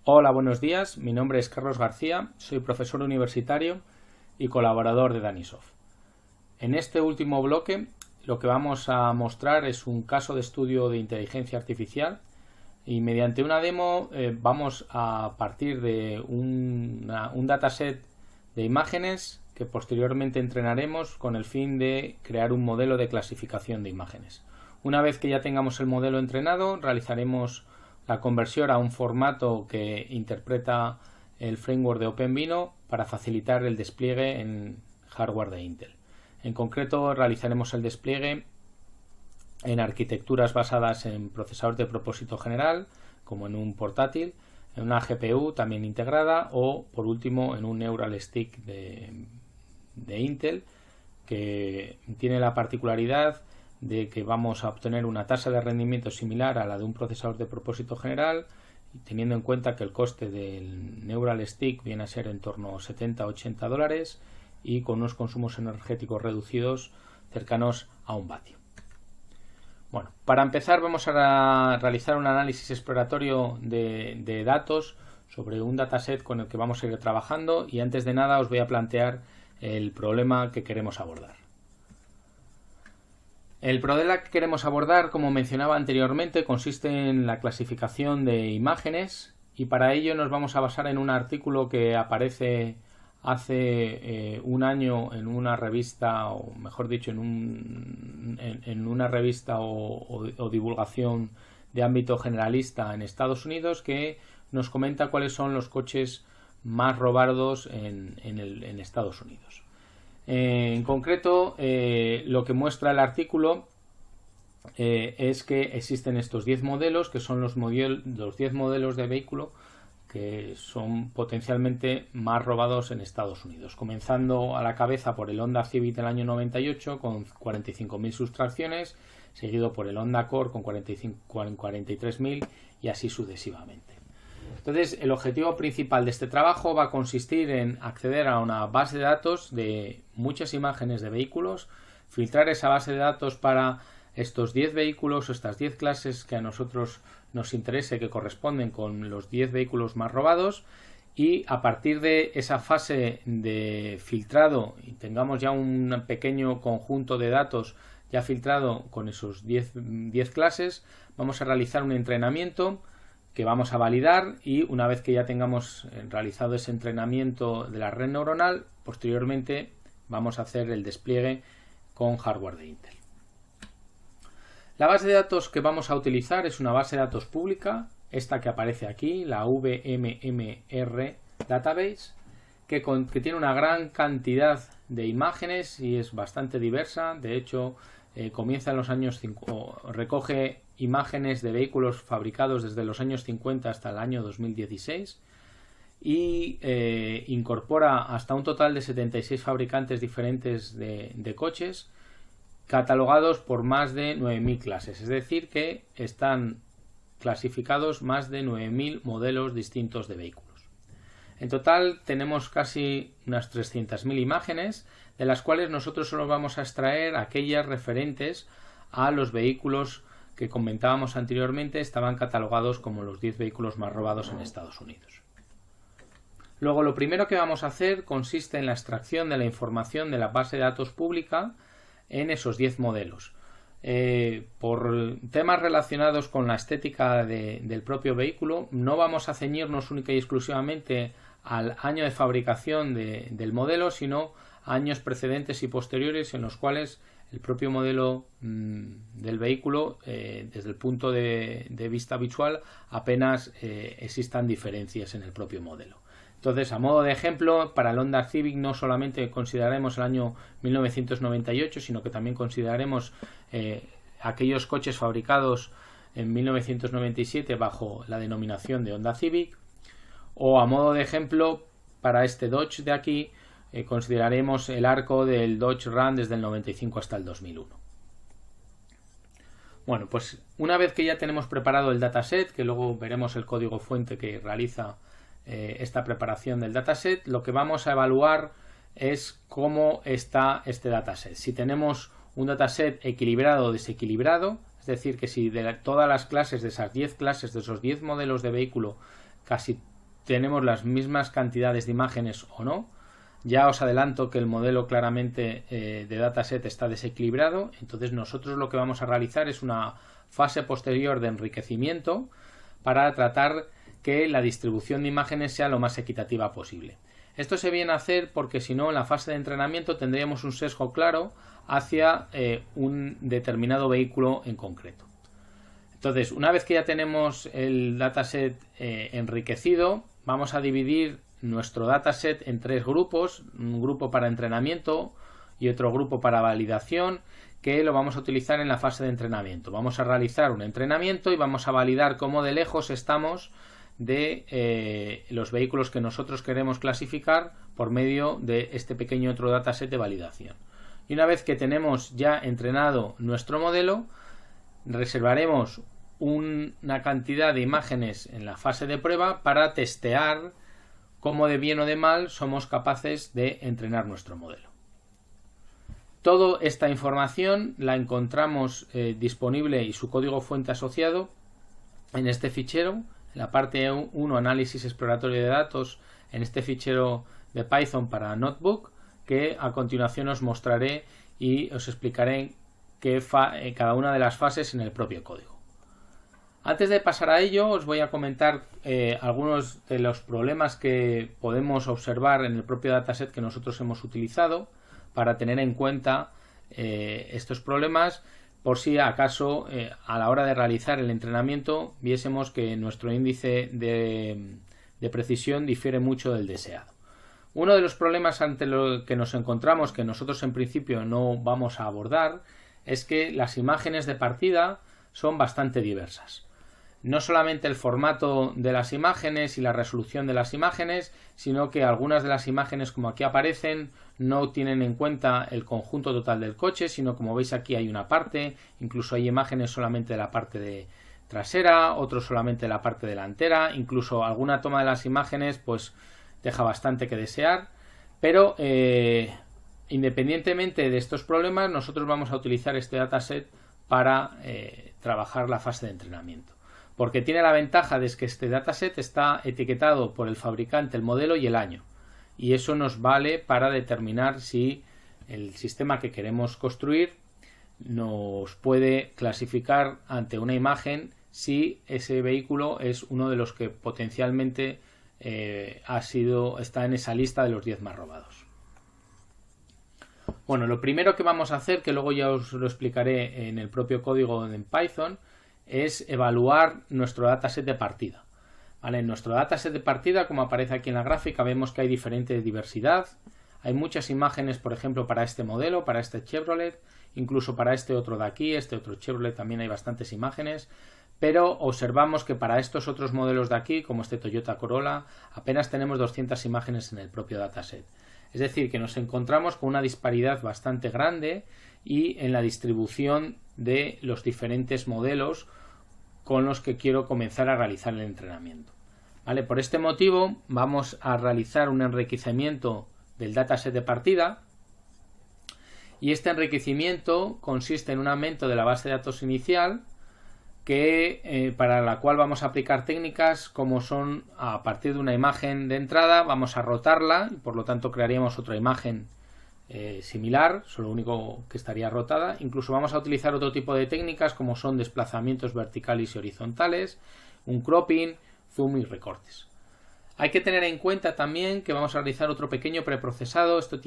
Hola, buenos días. Mi nombre es Carlos García, soy profesor universitario y colaborador de Danisoft. En este último bloque lo que vamos a mostrar es un caso de estudio de inteligencia artificial y mediante una demo vamos a partir de un dataset de imágenes que posteriormente entrenaremos con el fin de crear un modelo de clasificación de imágenes. Una vez que ya tengamos el modelo entrenado, realizaremos la conversión a un formato que interpreta el framework de OpenVINO para facilitar el despliegue en hardware de Intel. En concreto, realizaremos el despliegue en arquitecturas basadas en procesador de propósito general, como en un portátil, en una GPU también integrada o, por último, en un Neural Stick de Intel, que tiene la particularidad de que vamos a obtener una tasa de rendimiento similar a la de un procesador de propósito general, teniendo en cuenta que el coste del Neural Stick viene a ser en torno a $70-80 y con unos consumos energéticos reducidos cercanos a 1 vatio. Bueno, para empezar vamos a realizar un análisis exploratorio de datos sobre un dataset con el que vamos a ir trabajando y antes de nada os voy a plantear el problema que queremos abordar. El problema que queremos abordar, como mencionaba anteriormente, consiste en la clasificación de imágenes y para ello nos vamos a basar en un artículo que aparece hace un año en una revista, o mejor dicho, en una revista o divulgación de ámbito generalista en Estados Unidos, que nos comenta cuáles son los coches más robados en Estados Unidos. En concreto, lo que muestra el artículo es que existen estos 10 modelos, que son los 10 modelos de vehículo que son potencialmente más robados en Estados Unidos, comenzando a la cabeza por el Honda Civic del año 98 con 45.000 sustracciones, seguido por el Honda Accord con 43.000 y así sucesivamente. Entonces, el objetivo principal de este trabajo va a consistir en acceder a una base de datos de muchas imágenes de vehículos, filtrar esa base de datos para estos 10 vehículos o estas 10 clases que a nosotros nos interese, que corresponden con los 10 vehículos más robados, y a partir de esa fase de filtrado y tengamos ya un pequeño conjunto de datos ya filtrado con esos 10 clases, vamos a realizar un entrenamiento que vamos a validar y una vez que ya tengamos realizado ese entrenamiento de la red neuronal, posteriormente vamos a hacer el despliegue con hardware de Intel. La base de datos que vamos a utilizar es una base de datos pública, esta que aparece aquí, la VMMR Database, que tiene una gran cantidad de imágenes y es bastante diversa. De hecho, comienza en los años 50, recoge imágenes de vehículos fabricados desde los años 50 hasta el año 2016 y incorpora hasta un total de 76 fabricantes diferentes de coches, catalogados por más de 9.000 clases, es decir que están clasificados más de 9.000 modelos distintos de vehículos. En total tenemos casi unas 300.000 imágenes, de las cuales nosotros solo vamos a extraer aquellas referentes a los vehículos que comentábamos anteriormente estaban catalogados como los 10 vehículos más robados en Estados Unidos. Luego, lo primero que vamos a hacer consiste en la extracción de la información de la base de datos pública en esos 10 modelos. Por temas relacionados con la estética del propio vehículo, no vamos a ceñirnos única y exclusivamente al año de fabricación del modelo, sino a años precedentes y posteriores en los cuales el propio modelo del vehículo, desde el punto de vista visual, apenas existan diferencias en el propio modelo. Entonces, a modo de ejemplo, para el Honda Civic no solamente consideraremos el año 1998, sino que también consideraremos aquellos coches fabricados en 1997 bajo la denominación de Honda Civic. O a modo de ejemplo, para este Dodge de aquí, consideraremos el arco del Dodge Ram desde el 95 hasta el 2001. Bueno, pues una vez que ya tenemos preparado el dataset, que luego veremos el código fuente que realiza esta preparación del dataset, lo que vamos a evaluar es cómo está este dataset. Si tenemos un dataset equilibrado o desequilibrado, decir que si de todas las clases, de esas 10 clases, de esos 10 modelos de vehículo, casi tenemos las mismas cantidades de imágenes o no. Ya os adelanto que el modelo claramente de dataset está desequilibrado, entonces nosotros lo que vamos a realizar es una fase posterior de enriquecimiento para tratar que la distribución de imágenes sea lo más equitativa posible. Esto se viene a hacer porque si no en la fase de entrenamiento tendríamos un sesgo claro hacia un determinado vehículo en concreto. Entonces, una vez que ya tenemos el dataset enriquecido, vamos a dividir nuestro dataset en 3 grupos, un grupo para entrenamiento y otro grupo para validación, que lo vamos a utilizar en la fase de entrenamiento. Vamos a realizar un entrenamiento y vamos a validar cómo de lejos estamos de los vehículos que nosotros queremos clasificar por medio de este pequeño otro dataset de validación. Y una vez que tenemos ya entrenado nuestro modelo, reservaremos una cantidad de imágenes en la fase de prueba para testear cómo de bien o de mal somos capaces de entrenar nuestro modelo. Toda esta información la encontramos disponible y su código fuente asociado en este fichero, en la parte 1 análisis exploratorio de datos, en este fichero de Python para Notebook, que a continuación os mostraré y os explicaré cada una de las fases en el propio código. Antes de pasar a ello, os voy a comentar algunos de los problemas que podemos observar en el propio dataset que nosotros hemos utilizado para tener en cuenta estos problemas por si acaso a la hora de realizar el entrenamiento viésemos que nuestro índice de precisión difiere mucho del deseado. Uno de los problemas ante los que nos encontramos, que nosotros en principio no vamos a abordar, es que las imágenes de partida son bastante diversas. No solamente el formato de las imágenes y la resolución de las imágenes, sino que algunas de las imágenes, como aquí aparecen, no tienen en cuenta el conjunto total del coche, sino como veis aquí hay una parte, incluso hay imágenes solamente de la parte trasera, otros solamente de la parte delantera, incluso alguna toma de las imágenes pues deja bastante que desear, pero independientemente de estos problemas, nosotros vamos a utilizar este dataset para trabajar la fase de entrenamiento. Porque tiene la ventaja de que este dataset está etiquetado por el fabricante, el modelo y el año. Y eso nos vale para determinar si el sistema que queremos construir nos puede clasificar ante una imagen si ese vehículo es uno de los que potencialmente está en esa lista de los 10 más robados. Bueno, lo primero que vamos a hacer, que luego ya os lo explicaré en el propio código en Python, es evaluar nuestro dataset de partida. ¿Vale? En nuestro dataset de partida, como aparece aquí en la gráfica, vemos que hay diferente diversidad. Hay muchas imágenes, por ejemplo, para este modelo, para este Chevrolet, incluso para este otro de aquí, este otro Chevrolet también hay bastantes imágenes, pero observamos que para estos otros modelos de aquí, como este Toyota Corolla, apenas tenemos 200 imágenes en el propio dataset. Es decir, que nos encontramos con una disparidad bastante grande y en la distribución de los diferentes modelos con los que quiero comenzar a realizar el entrenamiento. ¿Vale? Por este motivo vamos a realizar un enriquecimiento del dataset de partida y este enriquecimiento consiste en un aumento de la base de datos inicial para la cual vamos a aplicar técnicas como son a partir de una imagen de entrada vamos a rotarla y por lo tanto crearíamos otra imagen similar, solo único que estaría rotada. Incluso vamos a utilizar otro tipo de técnicas como son desplazamientos verticales y horizontales, un cropping, zoom y recortes. Hay que tener en cuenta también que vamos a realizar otro pequeño preprocesado. Esto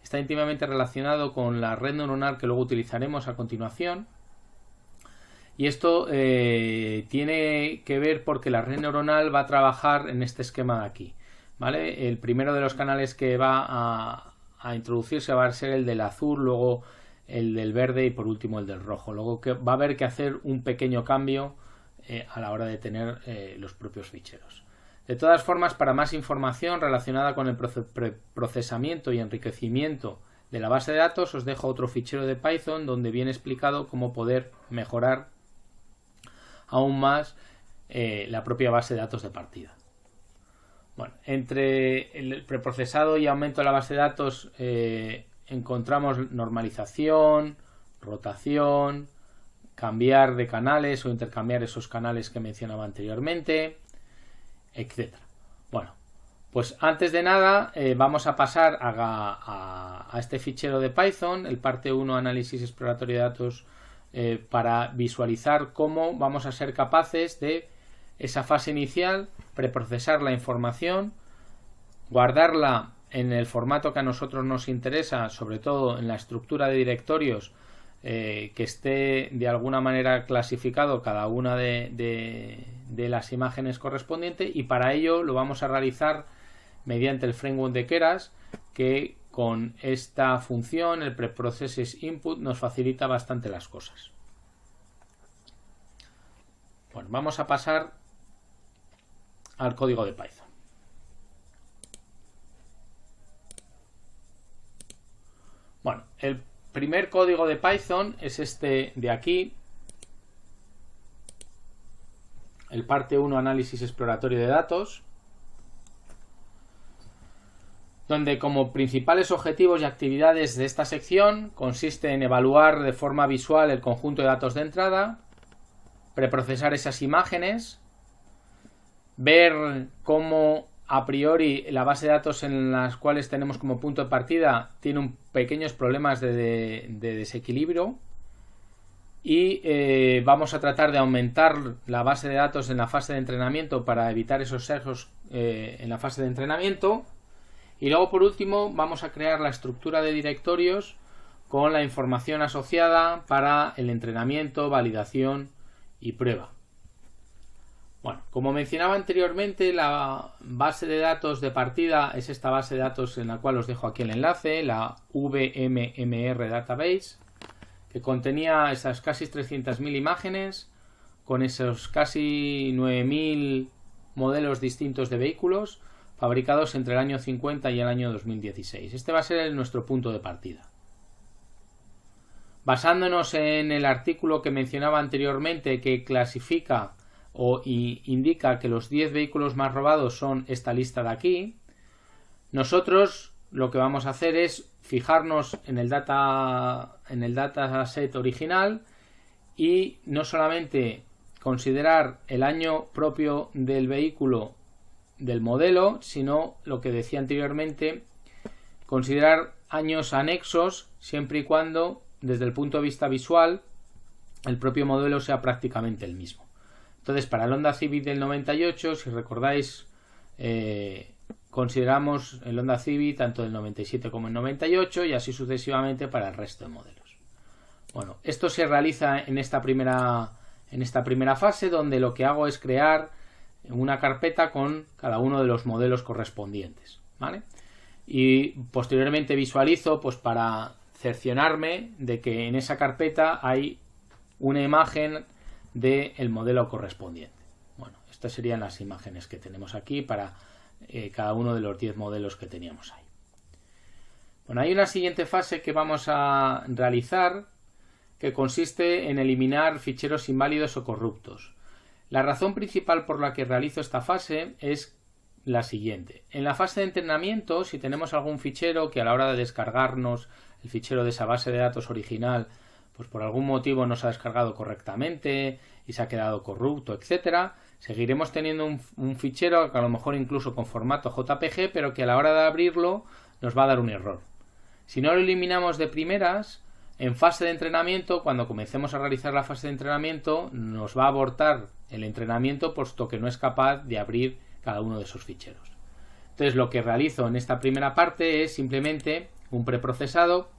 está íntimamente relacionado con la red neuronal que luego utilizaremos a continuación. Y esto tiene que ver porque la red neuronal va a trabajar en este esquema de aquí. ¿Vale? El primero de los canales que va a introducirse va a ser el del azul, luego el del verde y por último el del rojo. Luego va a haber que hacer un pequeño cambio a la hora de tener los propios ficheros. De todas formas, para más información relacionada con el procesamiento y enriquecimiento de la base de datos, os dejo otro fichero de Python donde viene explicado cómo poder mejorar aún más la propia base de datos de partida. Bueno, entre el preprocesado y aumento de la base de datos encontramos normalización, rotación, cambiar de canales o intercambiar esos canales que mencionaba anteriormente, etc. Bueno, pues antes de nada vamos a pasar a este fichero de Python, el parte 1 análisis exploratorio de datos, para visualizar cómo vamos a ser capaces de esa fase inicial, preprocesar la información, guardarla en el formato que a nosotros nos interesa, sobre todo en la estructura de directorios, que esté de alguna manera clasificado cada una de las imágenes correspondientes, y para ello lo vamos a realizar mediante el framework de Keras, que con esta función, el preprocesses input, nos facilita bastante las cosas. Bueno, vamos a pasar al código de Python. Bueno, el primer código de Python es este de aquí, el parte 1 análisis exploratorio de datos, donde como principales objetivos y actividades de esta sección consiste en evaluar de forma visual el conjunto de datos de entrada, preprocesar esas imágenes, ver cómo a priori la base de datos en las cuales tenemos como punto de partida tiene pequeños problemas de desequilibrio, y vamos a tratar de aumentar la base de datos en la fase de entrenamiento para evitar esos sesgos en la fase de entrenamiento. Y luego, por último, vamos a crear la estructura de directorios con la información asociada para el entrenamiento, validación y prueba. Bueno, como mencionaba anteriormente, la base de datos de partida es esta base de datos en la cual os dejo aquí el enlace, la VMMR Database, que contenía esas casi 300.000 imágenes con esos casi 9.000 modelos distintos de vehículos fabricados entre el año 50 y el año 2016. Este va a ser nuestro punto de partida. Basándonos en el artículo que mencionaba anteriormente, que clasifica y indica que los 10 vehículos más robados son esta lista de aquí, nosotros lo que vamos a hacer es fijarnos en el dataset original y no solamente considerar el año propio del vehículo del modelo, sino lo que decía anteriormente, considerar años anexos siempre y cuando desde el punto de vista visual el propio modelo sea prácticamente el mismo. Entonces, para el Honda Civic del 98, si recordáis, consideramos el Honda Civic tanto del 97 como el 98 y así sucesivamente para el resto de modelos. Bueno, esto se realiza en esta primera fase, donde lo que hago es crear una carpeta con cada uno de los modelos correspondientes, ¿vale? Y posteriormente visualizo, pues para cerciorarme de que en esa carpeta hay una imagen del modelo correspondiente. Bueno, estas serían las imágenes que tenemos aquí para cada uno de los 10 modelos que teníamos ahí. Bueno, hay una siguiente fase que vamos a realizar, que consiste en eliminar ficheros inválidos o corruptos. La razón principal por la que realizo esta fase es la siguiente. En la fase de entrenamiento, si tenemos algún fichero que a la hora de descargarnos el fichero de esa base de datos original, pues por algún motivo no se ha descargado correctamente y se ha quedado corrupto, etcétera, seguiremos teniendo un fichero que a lo mejor incluso con formato JPG, pero que a la hora de abrirlo nos va a dar un error. Si no lo eliminamos de primeras, en fase de entrenamiento, cuando comencemos a realizar la fase de entrenamiento, nos va a abortar el entrenamiento puesto que no es capaz de abrir cada uno de esos ficheros. Entonces, lo que realizo en esta primera parte es simplemente un preprocesado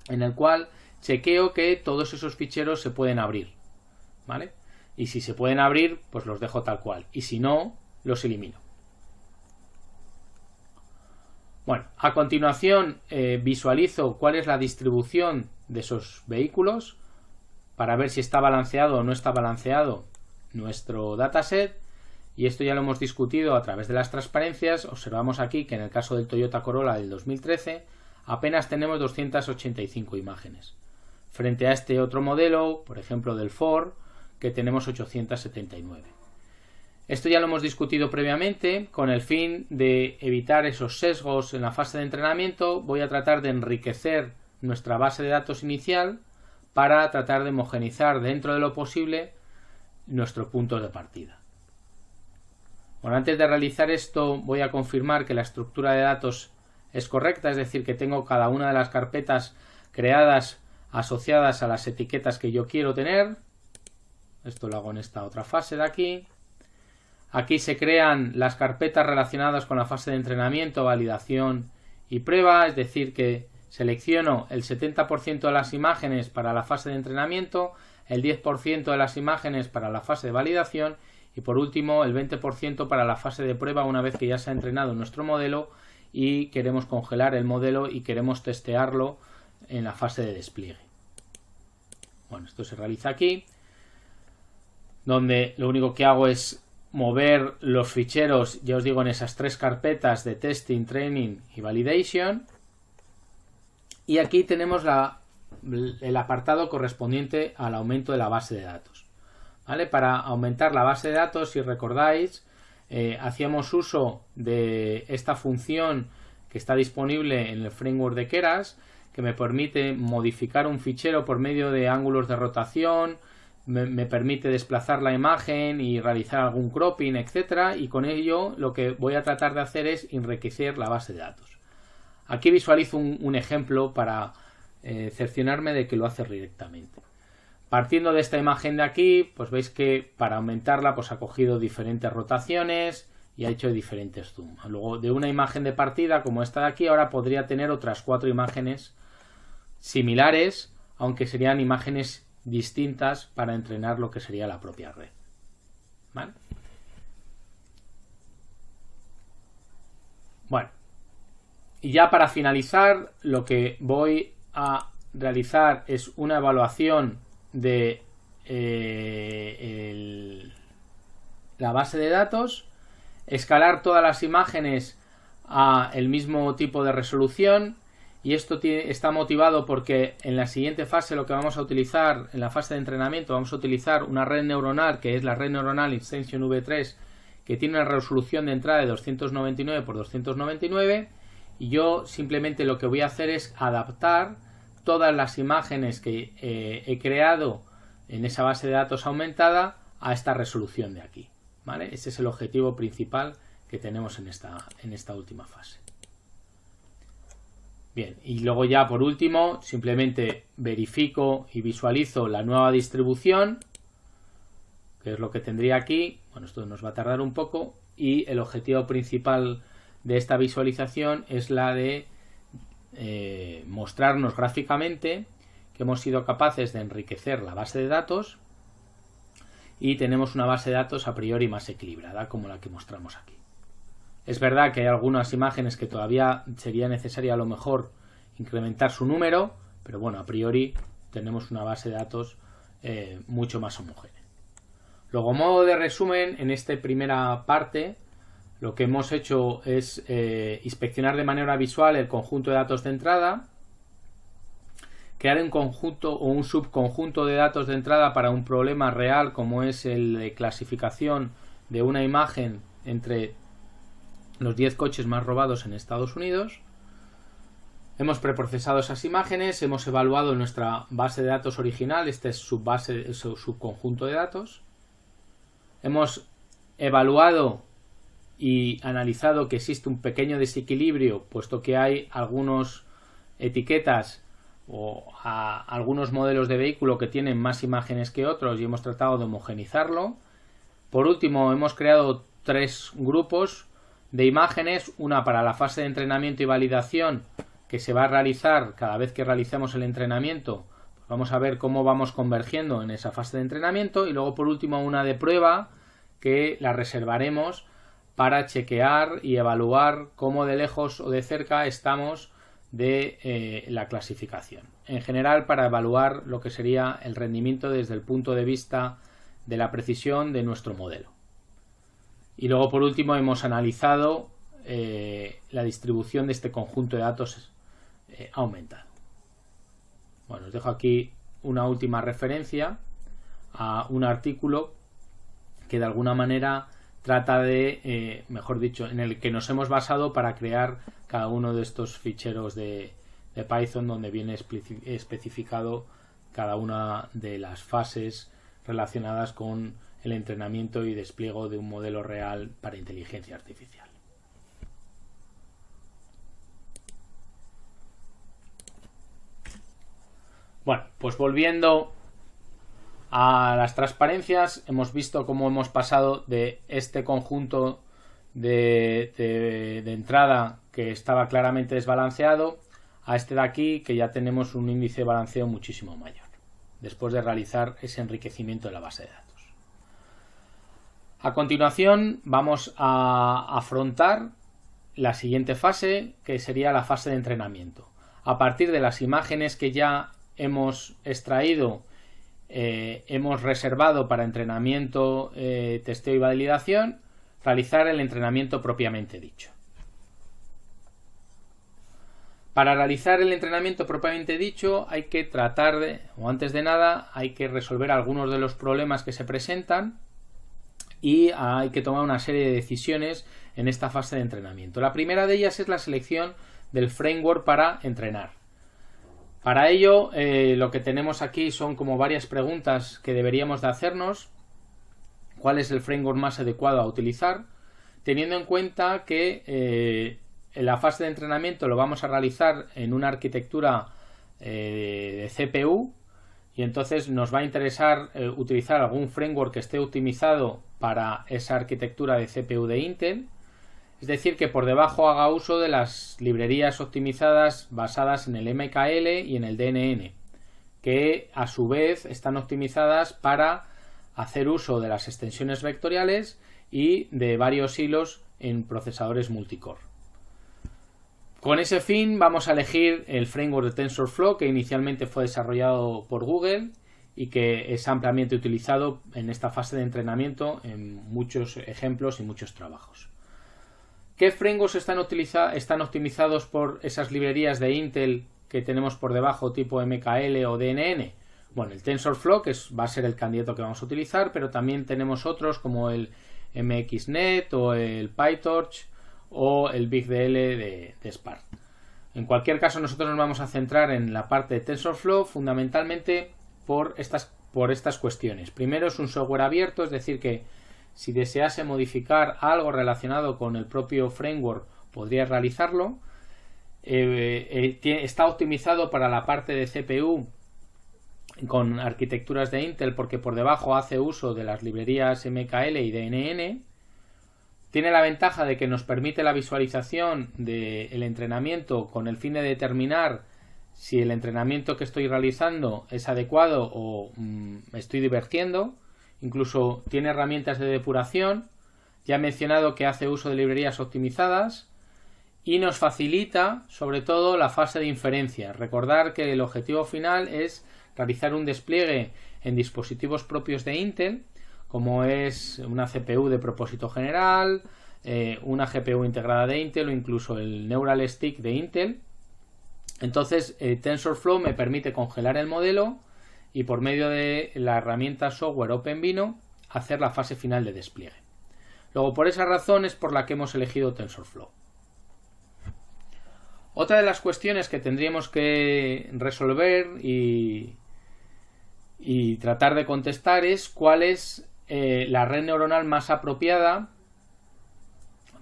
en el cual chequeo que todos esos ficheros se pueden abrir, ¿vale? Y si se pueden abrir, pues los dejo tal cual, y si no, los elimino. Bueno, a continuación visualizo cuál es la distribución de esos vehículos para ver si está balanceado o no está balanceado nuestro dataset, y esto ya lo hemos discutido a través de las transparencias. Observamos aquí que en el caso del Toyota Corolla del 2013 apenas tenemos 285 imágenes, frente a este otro modelo, por ejemplo del Ford, que tenemos 879. Esto ya lo hemos discutido previamente. Con el fin de evitar esos sesgos en la fase de entrenamiento, voy a tratar de enriquecer nuestra base de datos inicial para tratar de homogeneizar dentro de lo posible nuestro punto de partida. Bueno, antes de realizar esto voy a confirmar que la estructura de datos es correcta, es decir, que tengo cada una de las carpetas creadas asociadas a las etiquetas que yo quiero tener. Esto lo hago en esta otra fase de aquí. Aquí se crean las carpetas relacionadas con la fase de entrenamiento, validación y prueba, es decir, que selecciono el 70% de las imágenes para la fase de entrenamiento, el 10% de las imágenes para la fase de validación y por último el 20% para la fase de prueba una vez que ya se ha entrenado nuestro modelo y queremos congelar el modelo y queremos testearlo en la fase de despliegue. Bueno, esto se realiza aquí, donde lo único que hago es mover los ficheros, ya os digo, en esas tres carpetas de testing, training y validation. Y aquí tenemos el apartado correspondiente al aumento de la base de datos. ¿Vale? Para aumentar la base de datos, si recordáis, hacíamos uso de esta función que está disponible en el framework de Keras, que me permite modificar un fichero por medio de ángulos de rotación, me permite desplazar la imagen y realizar algún cropping, etcétera, y con ello lo que voy a tratar de hacer es enriquecer la base de datos. Aquí visualizo un ejemplo para cerciorarme de que lo hace directamente. Partiendo de esta imagen de aquí, pues veis que para aumentarla pues ha cogido diferentes rotaciones y ha hecho diferentes zoom. Luego de una imagen de partida como esta de aquí, ahora podría tener otras 4 imágenes similares, aunque serían imágenes distintas para entrenar lo que sería la propia red. ¿Vale? Bueno, y ya para finalizar, lo que voy a realizar es una evaluación de la base de datos, escalar todas las imágenes a el mismo tipo de resolución, y esto está motivado porque en la siguiente fase lo que vamos a utilizar, en la fase de entrenamiento, vamos a utilizar una red neuronal que es la red neuronal Extension V3, que tiene una resolución de entrada de 299 x 299, y yo simplemente lo que voy a hacer es adaptar todas las imágenes que he creado en esa base de datos aumentada a esta resolución de aquí, ¿vale? Ese es el objetivo principal que tenemos en esta última fase. Bien, y luego ya por último simplemente verifico y visualizo la nueva distribución, que es lo que tendría aquí. Bueno, esto nos va a tardar un poco, y el objetivo principal de esta visualización es la de mostrarnos gráficamente que hemos sido capaces de enriquecer la base de datos y tenemos una base de datos a priori más equilibrada como la que mostramos aquí. Es verdad que hay algunas imágenes que todavía sería necesario a lo mejor incrementar su número, pero bueno, a priori tenemos una base de datos mucho más homogénea. Luego, a modo de resumen, en esta primera parte lo que hemos hecho es inspeccionar de manera visual el conjunto de datos de entrada, crear un conjunto o un subconjunto de datos de entrada para un problema real como es el de clasificación de una imagen entre los 10 coches más robados en Estados Unidos. Hemos preprocesado esas imágenes, hemos evaluado nuestra base de datos original, este es su subconjunto de datos. Hemos evaluado y analizado que existe un pequeño desequilibrio, puesto que hay algunas etiquetas o algunos modelos de vehículo que tienen más imágenes que otros, y hemos tratado de homogenizarlo. Por último, hemos creado 3 grupos de imágenes, una para la fase de entrenamiento y validación, que se va a realizar cada vez que realicemos el entrenamiento. Vamos a ver cómo vamos convergiendo en esa fase de entrenamiento, y luego por último una de prueba que la reservaremos para chequear y evaluar cómo de lejos o de cerca estamos de la clasificación. En general, para evaluar lo que sería el rendimiento desde el punto de vista de la precisión de nuestro modelo. Y luego por último hemos analizado la distribución de este conjunto de datos aumentado. Bueno, os dejo aquí una última referencia a un artículo que de alguna manera trata de, mejor dicho, en el que nos hemos basado para crear cada uno de estos ficheros de Python, donde viene especificado cada una de las fases relacionadas con el entrenamiento y despliegue de un modelo real para inteligencia artificial. Bueno, pues volviendo a las transparencias, hemos visto cómo hemos pasado de este conjunto de entrada que estaba claramente desbalanceado a este de aquí, que ya tenemos un índice de balanceo muchísimo mayor, después de realizar ese enriquecimiento de la base de datos. A continuación vamos a afrontar la siguiente fase, que sería la fase de entrenamiento. A partir de las imágenes que ya hemos extraído, hemos reservado para entrenamiento, testeo y validación, realizar el entrenamiento propiamente dicho. Para realizar el entrenamiento propiamente dicho hay que tratar de, o antes de nada, hay que resolver algunos de los problemas que se presentan y hay que tomar una serie de decisiones en esta fase de entrenamiento. La primera de ellas es la selección del framework para entrenar. Para ello, lo que tenemos aquí son como varias preguntas que deberíamos de hacernos. ¿Cuál es el framework más adecuado a utilizar? Teniendo en cuenta que en la fase de entrenamiento lo vamos a realizar en una arquitectura de CPU, y entonces nos va a interesar utilizar algún framework que esté optimizado para esa arquitectura de CPU de Intel. Es decir, que por debajo haga uso de las librerías optimizadas basadas en el MKL y en el DNN, que a su vez están optimizadas para hacer uso de las extensiones vectoriales y de varios hilos en procesadores multicore. Con ese fin vamos a elegir el framework de TensorFlow, que inicialmente fue desarrollado por Google y que es ampliamente utilizado en esta fase de entrenamiento en muchos ejemplos y muchos trabajos. ¿Qué frameworks están optimizados por esas librerías de Intel que tenemos por debajo, tipo MKL o DNN? Bueno, el TensorFlow, que va a ser el candidato que vamos a utilizar, pero también tenemos otros como el MXNet o el PyTorch o el BigDL de Spark. En cualquier caso, nosotros nos vamos a centrar en la parte de TensorFlow fundamentalmente por estas cuestiones. Primero, es un software abierto, es decir que si desease modificar algo relacionado con el propio framework podría realizarlo. Está optimizado para la parte de CPU con arquitecturas de Intel porque por debajo hace uso de las librerías MKL y DNN. Tiene la ventaja de que nos permite la visualización del entrenamiento con el fin de determinar si el entrenamiento que estoy realizando es adecuado o me estoy divergiendo. Incluso tiene herramientas de depuración. Ya he mencionado que hace uso de librerías optimizadas y nos facilita sobre todo la fase de inferencia. Recordar que el objetivo final es realizar un despliegue en dispositivos propios de Intel, como es una CPU de propósito general, una GPU integrada de Intel o incluso el Neural Stick de Intel. Entonces TensorFlow me permite congelar el modelo y por medio de la herramienta software OpenVINO hacer la fase final de despliegue. Luego, por esa razón es por la que hemos elegido TensorFlow. Otra de las cuestiones que tendríamos que resolver y tratar de contestar es cuál es la red neuronal más apropiada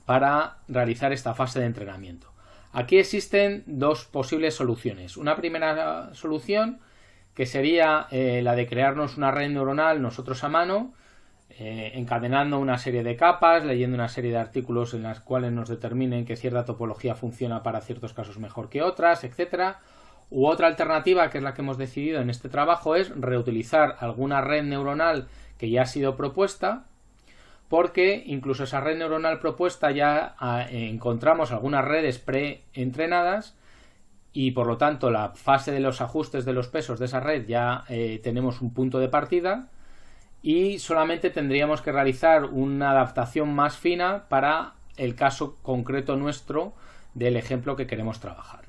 para realizar esta fase de entrenamiento. Aquí existen dos posibles soluciones. Una primera solución que sería la de crearnos una red neuronal nosotros a mano, encadenando una serie de capas, leyendo una serie de artículos en las cuales nos determinen que cierta topología funciona para ciertos casos mejor que otras, etc. U otra alternativa, que es la que hemos decidido en este trabajo, es reutilizar alguna red neuronal que ya ha sido propuesta, porque incluso esa red neuronal propuesta ya encontramos algunas redes preentrenadas y por lo tanto la fase de los ajustes de los pesos de esa red ya tenemos un punto de partida y solamente tendríamos que realizar una adaptación más fina para el caso concreto nuestro del ejemplo que queremos trabajar.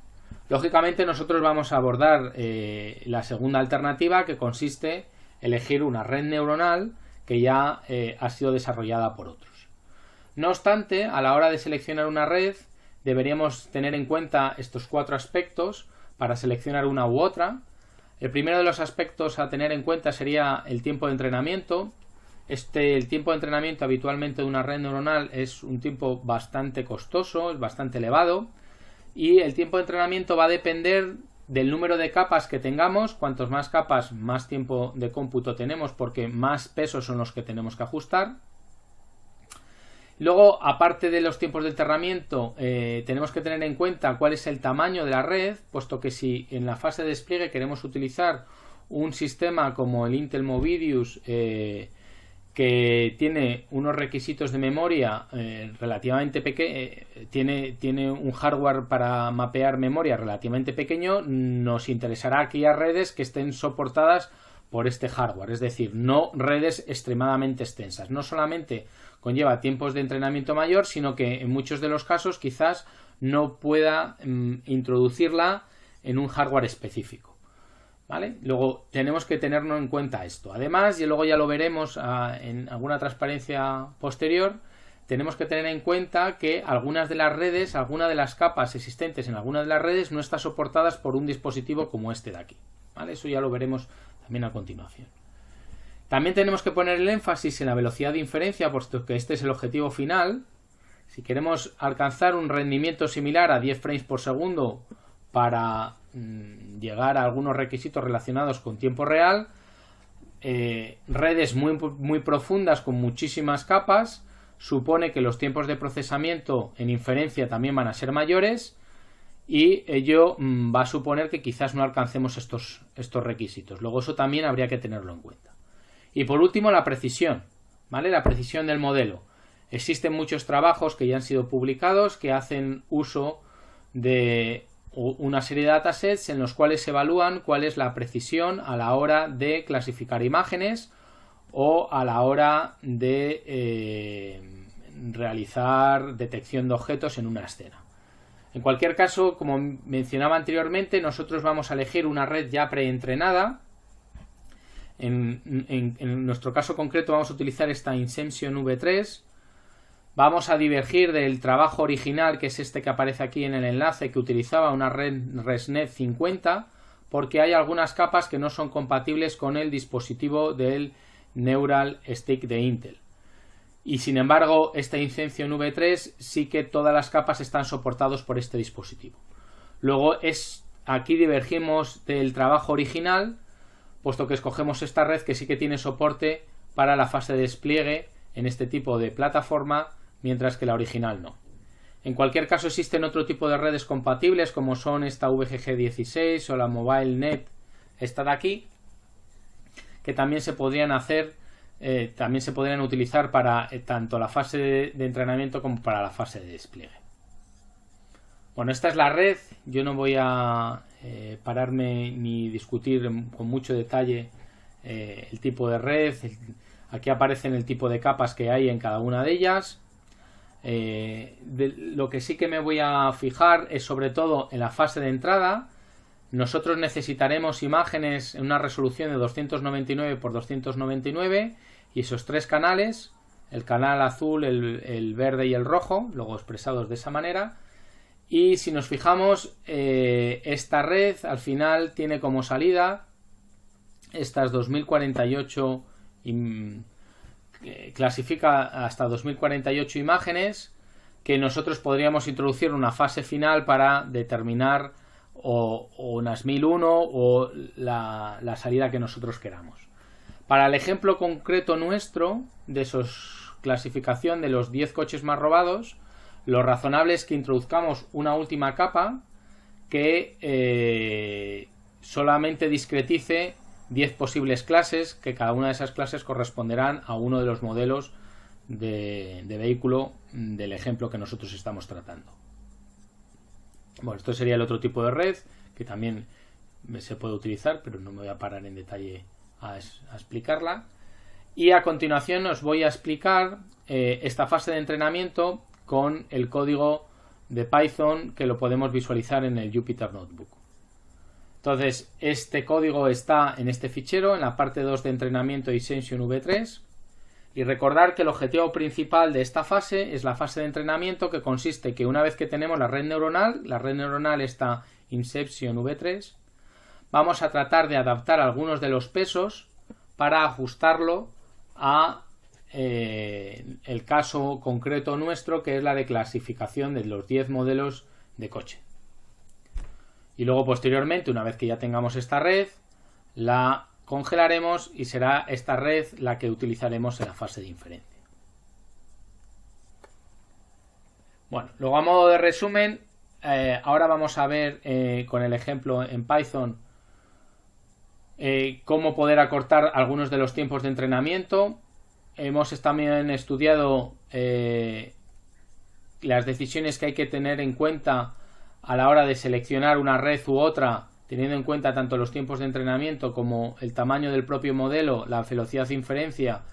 Lógicamente nosotros vamos a abordar la segunda alternativa, que consiste en elegir una red neuronal que ya ha sido desarrollada por otros. No obstante, a la hora de seleccionar una red deberíamos tener en cuenta estos 4 aspectos para seleccionar una u otra. El primero de los aspectos a tener en cuenta sería el tiempo de entrenamiento. El tiempo de entrenamiento habitualmente de una red neuronal es un tiempo bastante costoso, es bastante elevado, y el tiempo de entrenamiento va a depender del número de capas que tengamos. Cuantos más capas, más tiempo de cómputo tenemos, porque más pesos son los que tenemos que ajustar. Luego, aparte de los tiempos de entrenamiento, tenemos que tener en cuenta cuál es el tamaño de la red, puesto que si en la fase de despliegue queremos utilizar un sistema como el Intel Movidius, que tiene unos requisitos de memoria relativamente pequeños, tiene un hardware para mapear memoria relativamente pequeño, nos interesará aquellas redes que estén soportadas por este hardware, es decir, no redes extremadamente extensas. No solamente conlleva tiempos de entrenamiento mayor, sino que en muchos de los casos quizás no pueda introducirla en un hardware específico. ¿Vale? Luego tenemos que tenerlo en cuenta esto. Además, y luego ya lo veremos en alguna transparencia posterior, tenemos que tener en cuenta que algunas de las redes, algunas de las capas existentes en algunas de las redes no están soportadas por un dispositivo como este de aquí. ¿Vale? Eso ya lo veremos también a continuación. También tenemos que poner el énfasis en la velocidad de inferencia, puesto que este es el objetivo final. Si queremos alcanzar un rendimiento similar a 10 frames por segundo para llegar a algunos requisitos relacionados con tiempo real, redes muy profundas con muchísimas capas, supone que los tiempos de procesamiento en inferencia también van a ser mayores, y ello va a suponer que quizás no alcancemos estos requisitos. Luego eso también habría que tenerlo en cuenta. Y por último, la precisión, ¿vale? La precisión del modelo. Existen muchos trabajos que ya han sido publicados que hacen uso de una serie de datasets en los cuales se evalúan cuál es la precisión a la hora de clasificar imágenes o a la hora de realizar detección de objetos en una escena. En cualquier caso, como mencionaba anteriormente, nosotros vamos a elegir una red ya preentrenada. En nuestro caso concreto vamos a utilizar esta Inception V3. Vamos a divergir del trabajo original, que es este que aparece aquí en el enlace, que utilizaba una red ResNet 50, porque hay algunas capas que no son compatibles con el dispositivo del Neural Stick de Intel. Y sin embargo, esta Inception V3 sí que todas las capas están soportadas por este dispositivo. Luego aquí divergimos del trabajo original, puesto que escogemos esta red que sí que tiene soporte para la fase de despliegue en este tipo de plataforma, mientras que la original no. En cualquier caso, existen otro tipo de redes compatibles, como son esta VGG16 o la MobileNet, esta de aquí, que también se podrían utilizar para tanto la fase de entrenamiento como para la fase de despliegue. Bueno, esta es la red. Yo no voy a pararme ni discutir con mucho detalle el tipo de red. Aquí aparecen el tipo de capas que hay en cada una de ellas. Lo que sí que me voy a fijar es sobre todo en la fase de entrada. Nosotros necesitaremos imágenes en una resolución de 299 por 299 y esos tres canales, el canal azul, el verde y el rojo, luego expresados de esa manera. Y si nos fijamos, esta red al final tiene como salida estas 2048, clasifica hasta 2048 imágenes que nosotros podríamos introducir en una fase final para determinar o unas 1001 o la salida que nosotros queramos. Para el ejemplo concreto nuestro de esos clasificación de los 10 coches más robados, lo razonable es que introduzcamos una última capa que solamente discretice 10 posibles clases, que cada una de esas clases corresponderán a uno de los modelos de vehículo del ejemplo que nosotros estamos tratando. Bueno, esto sería el otro tipo de red que también se puede utilizar, pero no me voy a parar en detalle a explicarla. Y a continuación os voy a explicar esta fase de entrenamiento con el código de Python que lo podemos visualizar en el Jupyter Notebook. Entonces, este código está en este fichero, en la parte 2 de entrenamiento Inception V3. Y recordar que el objetivo principal de esta fase es la fase de entrenamiento, que consiste que una vez que tenemos la red neuronal está Inception V3, vamos a tratar de adaptar algunos de los pesos para ajustarlo a el caso concreto nuestro, que es la de clasificación de los 10 modelos de coche. Y luego posteriormente, una vez que ya tengamos esta red, la congelaremos y será esta red la que utilizaremos en la fase de inferencia. Bueno, luego a modo de resumen, ahora vamos a ver con el ejemplo en Python cómo poder acortar algunos de los tiempos de entrenamiento. Hemos también estudiado las decisiones que hay que tener en cuenta a la hora de seleccionar una red u otra, teniendo en cuenta tanto los tiempos de entrenamiento como el tamaño del propio modelo, la velocidad de inferencia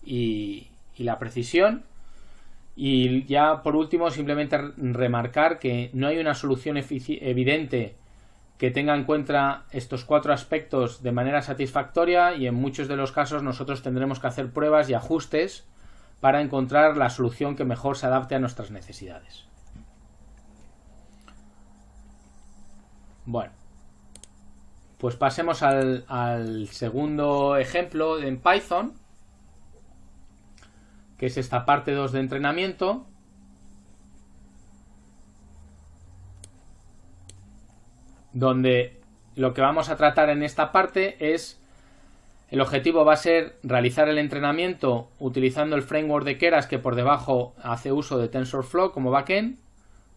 y la precisión. Y ya por último, simplemente remarcar que no hay una solución evidente que tenga en cuenta estos 4 aspectos de manera satisfactoria, y en muchos de los casos nosotros tendremos que hacer pruebas y ajustes para encontrar la solución que mejor se adapte a nuestras necesidades. Bueno, pues pasemos al segundo ejemplo en Python, que es esta parte 2 de entrenamiento. Donde lo que vamos a tratar en esta parte es, el objetivo va a ser realizar el entrenamiento utilizando el framework de Keras, que por debajo hace uso de TensorFlow como backend,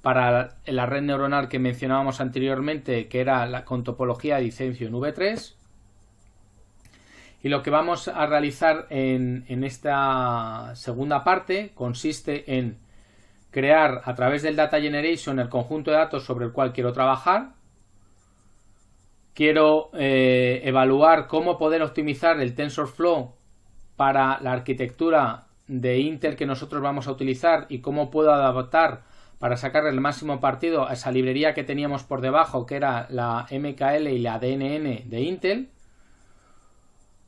para la red neuronal que mencionábamos anteriormente, que era con topología de Ascension V3. Y lo que vamos a realizar en esta segunda parte consiste en crear a través del Data Generation el conjunto de datos sobre el cual quiero trabajar. Quiero evaluar cómo poder optimizar el TensorFlow para la arquitectura de Intel que nosotros vamos a utilizar y cómo puedo adaptar para sacarle el máximo partido a esa librería que teníamos por debajo, que era la MKL y la DNN de Intel.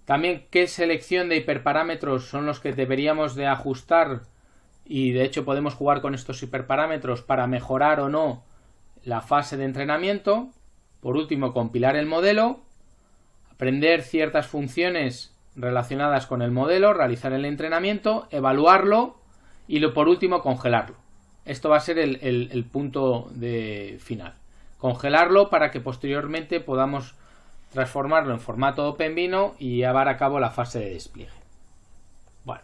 También qué selección de hiperparámetros son los que deberíamos de ajustar, y de hecho podemos jugar con estos hiperparámetros para mejorar o no la fase de entrenamiento. Por último, compilar el modelo, aprender ciertas funciones relacionadas con el modelo, realizar el entrenamiento, evaluarlo y por último congelarlo. Esto va a ser el punto final. Congelarlo para que posteriormente podamos transformarlo en formato OpenVINO y llevar a cabo la fase de despliegue. Bueno,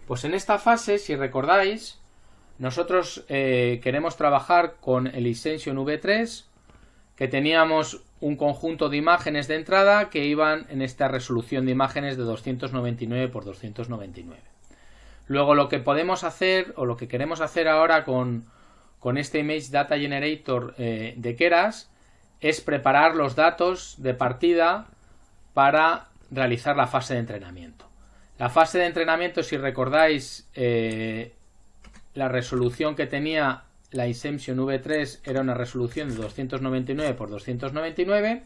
pues en esta fase, si recordáis, nosotros queremos trabajar con el Ascension V3, que teníamos un conjunto de imágenes de entrada que iban en esta resolución de imágenes de 299 por 299. Luego lo que podemos hacer, o lo que queremos hacer ahora con este Image Data Generator de Keras, es preparar los datos de partida para realizar la fase de entrenamiento. La fase de entrenamiento, si recordáis, la resolución que tenía la Ascension V3 era una resolución de 299 por 299.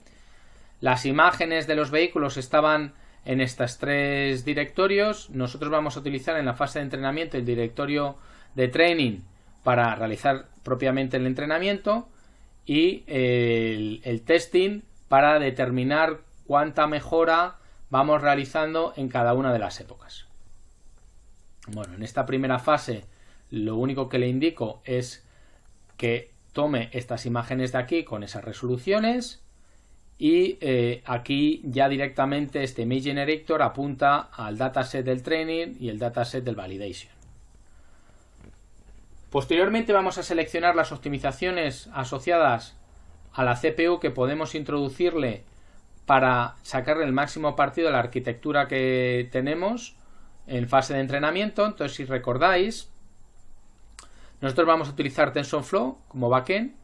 Las imágenes de los vehículos estaban en estos 3 directorios. Nosotros vamos a utilizar en la fase de entrenamiento el directorio de training para realizar propiamente el entrenamiento, y el testing para determinar cuánta mejora vamos realizando en cada una de las épocas. Bueno, en esta primera fase lo único que le indico es que tome estas imágenes de aquí con esas resoluciones, y aquí ya directamente este Image Generator apunta al dataset del training y el dataset del validation. Posteriormente vamos a seleccionar las optimizaciones asociadas a la CPU que podemos introducirle para sacarle el máximo partido a la arquitectura que tenemos en fase de entrenamiento. Entonces, si recordáis, nosotros vamos a utilizar TensorFlow como backend.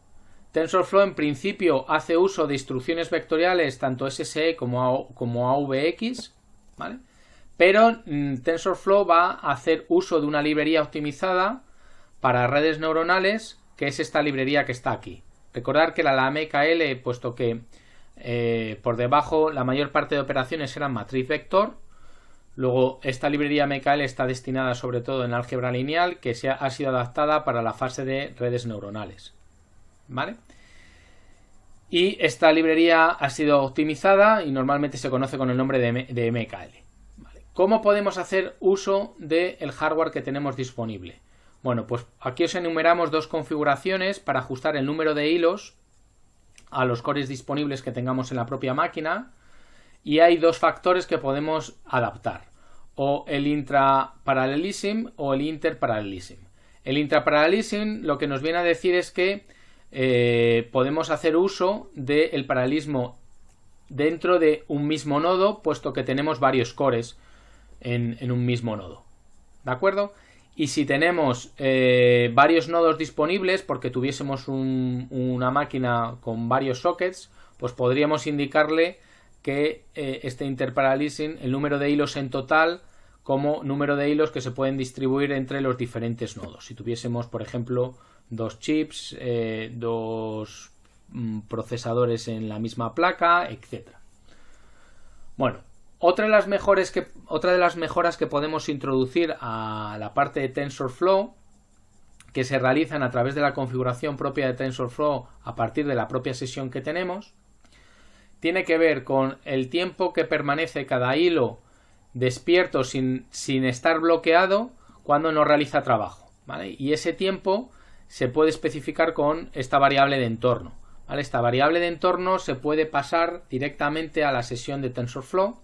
TensorFlow en principio hace uso de instrucciones vectoriales tanto SSE como AVX, ¿vale? Pero TensorFlow va a hacer uso de una librería optimizada para redes neuronales, que es esta librería que está aquí. Recordar que la MKL, puesto que por debajo la mayor parte de operaciones eran matriz vector, luego esta librería MKL está destinada sobre todo en álgebra lineal, que ha sido adaptada para la fase de redes neuronales, ¿vale? Y esta librería ha sido optimizada y normalmente se conoce con el nombre de MKL, ¿vale? ¿Cómo podemos hacer uso del hardware que tenemos disponible? Bueno, pues aquí os enumeramos dos configuraciones para ajustar el número de hilos a los cores disponibles que tengamos en la propia máquina, y hay dos factores que podemos adaptar, o el intraparalelism o el interparalelism. El intraparalelism lo que nos viene a decir es que podemos hacer uso del paralelismo dentro de un mismo nodo, puesto que tenemos varios cores en un mismo nodo, ¿de acuerdo? Y si tenemos varios nodos disponibles, porque tuviésemos una máquina con varios sockets, pues podríamos indicarle que este interparalelism, el número de hilos en total, como número de hilos que se pueden distribuir entre los diferentes nodos. Si tuviésemos, por ejemplo, dos chips, dos procesadores en la misma placa, etc. Bueno, otra de las mejoras que podemos introducir a la parte de TensorFlow, que se realizan a través de la configuración propia de TensorFlow a partir de la propia sesión que tenemos, tiene que ver con el tiempo que permanece cada hilo despierto sin estar bloqueado cuando no realiza trabajo, ¿vale? Y ese tiempo se puede especificar con esta variable de entorno, ¿vale? Esta variable de entorno se puede pasar directamente a la sesión de TensorFlow.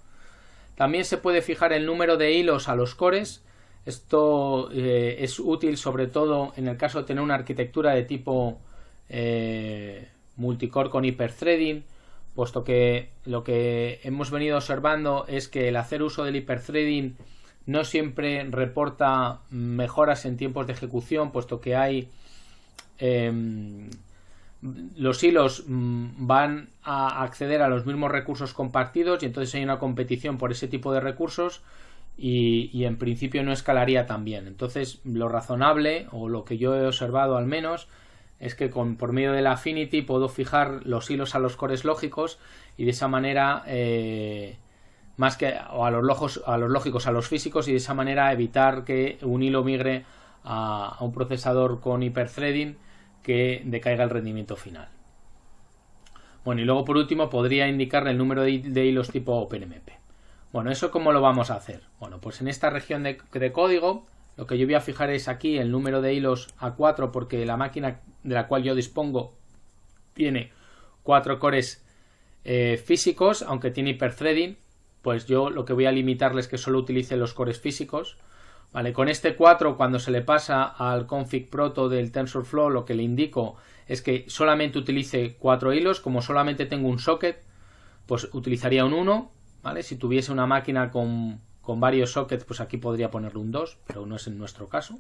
También se puede fijar el número de hilos a los cores. Esto es útil sobre todo en el caso de tener una arquitectura de tipo multicore con hiperthreading, puesto que lo que hemos venido observando es que el hacer uso del hiperthreading no siempre reporta mejoras en tiempos de ejecución, puesto que hay los hilos van a acceder a los mismos recursos compartidos, y entonces hay una competición por ese tipo de recursos y en principio no escalaría tan bien. Entonces lo razonable, o lo que yo he observado al menos, es que por medio de la Affinity puedo fijar los hilos a los cores lógicos, y de esa manera más que a los lógicos a los físicos, y de esa manera evitar que un hilo migre a un procesador con hiperthreading que decaiga el rendimiento final. Bueno, y luego por último podría indicarle el número de hilos tipo OpenMP. Bueno, ¿eso cómo lo vamos a hacer? Bueno, pues en esta región de código lo que yo voy a fijar es aquí el número de hilos a 4, porque la máquina de la cual yo dispongo tiene 4 cores físicos, aunque tiene hiperthreading, pues yo lo que voy a limitarles es que solo utilice los cores físicos. Vale, con este 4, cuando se le pasa al config proto del TensorFlow, lo que le indico es que solamente utilice 4 hilos. Como solamente tengo un socket, pues utilizaría un 1, ¿vale? Si tuviese una máquina con varios sockets, pues aquí podría ponerle un 2, pero no es en nuestro caso.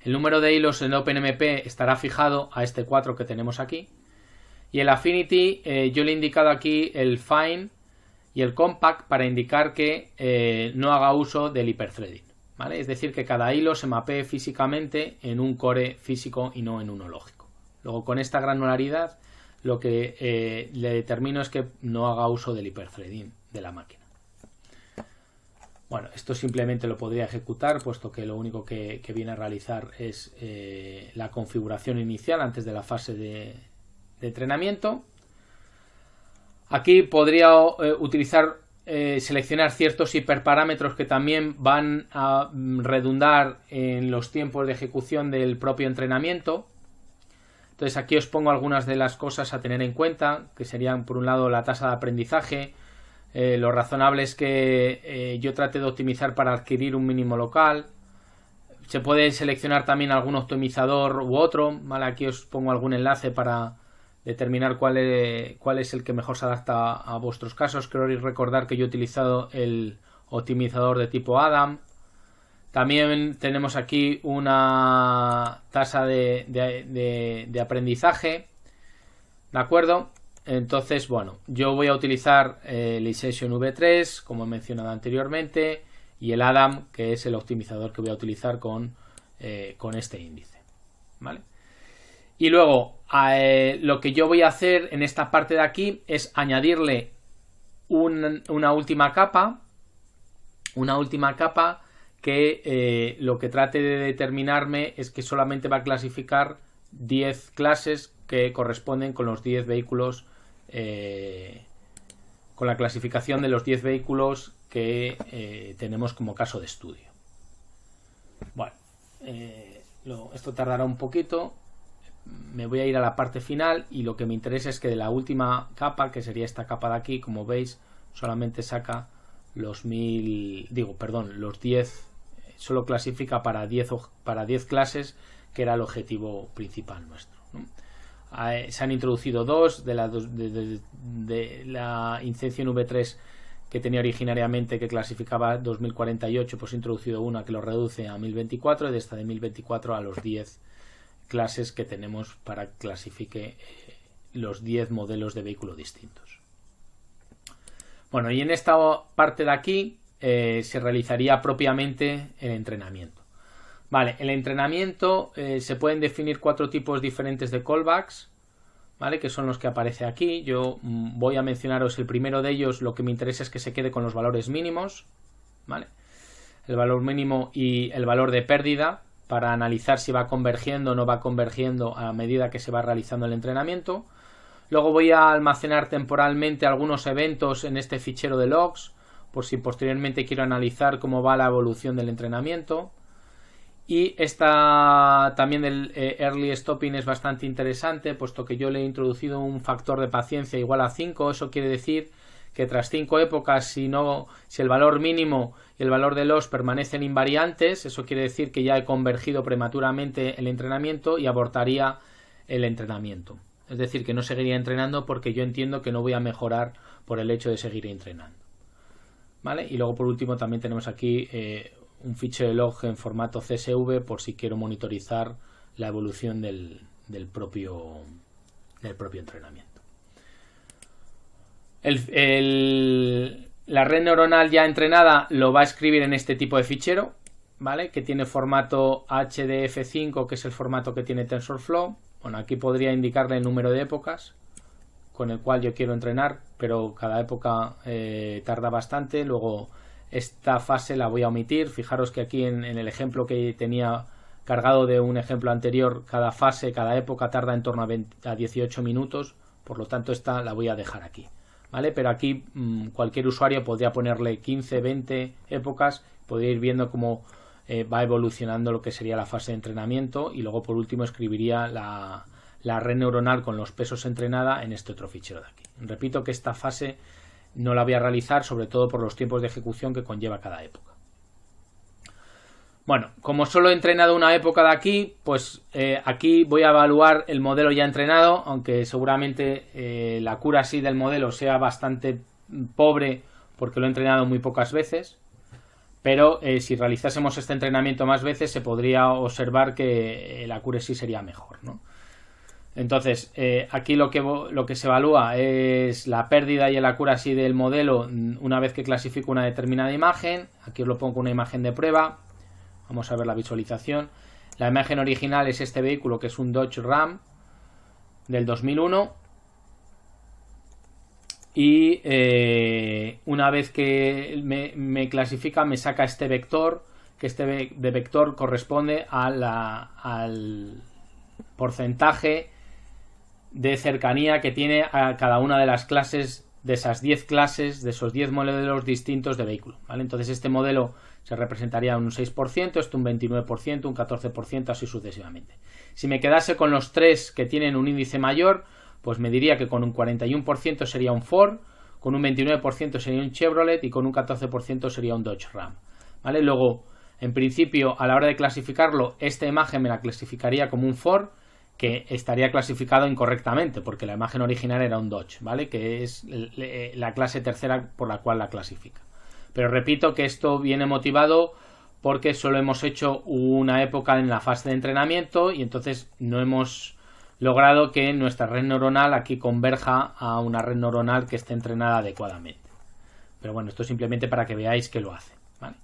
El número de hilos en OpenMP estará fijado a este 4 que tenemos aquí. Y el Affinity, yo le he indicado aquí el Fine y el Compact para indicar que no haga uso del hiperthreading, ¿vale? Es decir, que cada hilo se mapee físicamente en un core físico y no en uno lógico. Luego, con esta granularidad, lo que le determino es que no haga uso del hiperthreading de la máquina. Bueno, esto simplemente lo podría ejecutar, puesto que lo único que viene a realizar es la configuración inicial antes de la fase de entrenamiento. Aquí podría seleccionar ciertos hiperparámetros que también van a redundar en los tiempos de ejecución del propio entrenamiento. Entonces aquí os pongo algunas de las cosas a tener en cuenta, que serían por un lado la tasa de aprendizaje. Lo razonable es que yo trate de optimizar para adquirir un mínimo local. Se puede seleccionar también algún optimizador u otro, ¿vale? Aquí os pongo algún enlace para determinar cuál es el que mejor se adapta a vuestros casos. Creo recordar que yo he utilizado el optimizador de tipo Adam. También tenemos aquí una tasa de aprendizaje, ¿de acuerdo? Entonces, bueno, yo voy a utilizar el iSession V3, como he mencionado anteriormente, y el Adam, que es el optimizador que voy a utilizar con este índice, ¿vale? Y luego, lo que yo voy a hacer en esta parte de aquí es añadirle una última capa que lo que trate de determinarme es que solamente va a clasificar 10 clases que corresponden con los 10 vehículos, con la clasificación de los 10 vehículos que tenemos como caso de estudio. Bueno, esto tardará un poquito. Me voy a ir a la parte final y lo que me interesa es que de la última capa, que sería esta capa de aquí, como veis, solamente saca los 10, solo clasifica para 10 clases, que era el objetivo principal nuestro, ¿no? Se han introducido dos de la Inception V3 que tenía originariamente, que clasificaba 2048, pues he introducido una que lo reduce a 1024 y de esta de 1024 a los 10 clases que tenemos para que clasifique los 10 modelos de vehículo distintos. Bueno, y en esta parte de aquí se realizaría propiamente el entrenamiento. Vale, el entrenamiento se pueden definir 4 tipos diferentes de callbacks, ¿vale? Que son los que aparece aquí. Yo voy a mencionaros el primero de ellos. Lo que me interesa es que se quede con los valores mínimos, ¿vale? El valor mínimo y el valor de pérdida, para analizar si va convergiendo o no va convergiendo a medida que se va realizando el entrenamiento. Luego voy a almacenar temporalmente algunos eventos en este fichero de logs, por si posteriormente quiero analizar cómo va la evolución del entrenamiento. Y esta también del early stopping es bastante interesante, puesto que yo le he introducido un factor de paciencia igual a 5. Eso quiere decir que tras 5 épocas, si el valor mínimo y el valor de loss permanecen invariantes, eso quiere decir que ya he convergido prematuramente el entrenamiento y abortaría el entrenamiento. Es decir, que no seguiría entrenando porque yo entiendo que no voy a mejorar por el hecho de seguir entrenando, ¿vale? Y luego por último también tenemos aquí un fichero de log en formato CSV por si quiero monitorizar la evolución del propio entrenamiento. La red neuronal ya entrenada lo va a escribir en este tipo de fichero, ¿vale? Que tiene formato HDF5, que es el formato que tiene TensorFlow. Bueno, aquí podría indicarle el número de épocas con el cual yo quiero entrenar, pero cada época tarda bastante. Luego esta fase la voy a omitir. Fijaros que aquí en el ejemplo que tenía cargado de un ejemplo anterior, cada fase, cada época tarda en torno a 18 minutos, por lo tanto esta la voy a dejar aquí, ¿vale? Pero aquí cualquier usuario podría ponerle 15, 20 épocas, podría ir viendo cómo va evolucionando lo que sería la fase de entrenamiento, y luego por último escribiría la red neuronal con los pesos entrenada en este otro fichero de aquí. Repito que esta fase no la voy a realizar, sobre todo por los tiempos de ejecución que conlleva cada época. Bueno, como solo he entrenado una época de aquí, pues aquí voy a evaluar el modelo ya entrenado, aunque seguramente la accuracy del modelo sea bastante pobre porque lo he entrenado muy pocas veces, pero si realizásemos este entrenamiento más veces se podría observar que la accuracy sería mejor, ¿no? Entonces, aquí lo que se evalúa es la pérdida y el accuracy del modelo una vez que clasifico una determinada imagen. Aquí os lo pongo una imagen de prueba. Vamos a ver la visualización. La imagen original es este vehículo, que es un Dodge Ram del 2001. Y una vez que me clasifica, me saca este vector, que este vector corresponde al porcentaje de cercanía que tiene a cada una de las clases, de esas 10 clases, de esos 10 modelos distintos de vehículo, ¿vale? Entonces este modelo se representaría un 6%, esto un 29%, un 14%, así sucesivamente. Si me quedase con los 3 que tienen un índice mayor, pues me diría que con un 41% sería un Ford, con un 29% sería un Chevrolet y con un 14% sería un Dodge Ram, ¿vale? Luego, en principio, a la hora de clasificarlo, esta imagen me la clasificaría como un Ford, que estaría clasificado incorrectamente porque la imagen original era un Dodge, ¿vale? Que es la clase tercera por la cual la clasifica. Pero repito que esto viene motivado porque solo hemos hecho una época en la fase de entrenamiento y entonces no hemos logrado que nuestra red neuronal aquí converja a una red neuronal que esté entrenada adecuadamente. Pero bueno, esto es simplemente para que veáis que lo hace, ¿vale?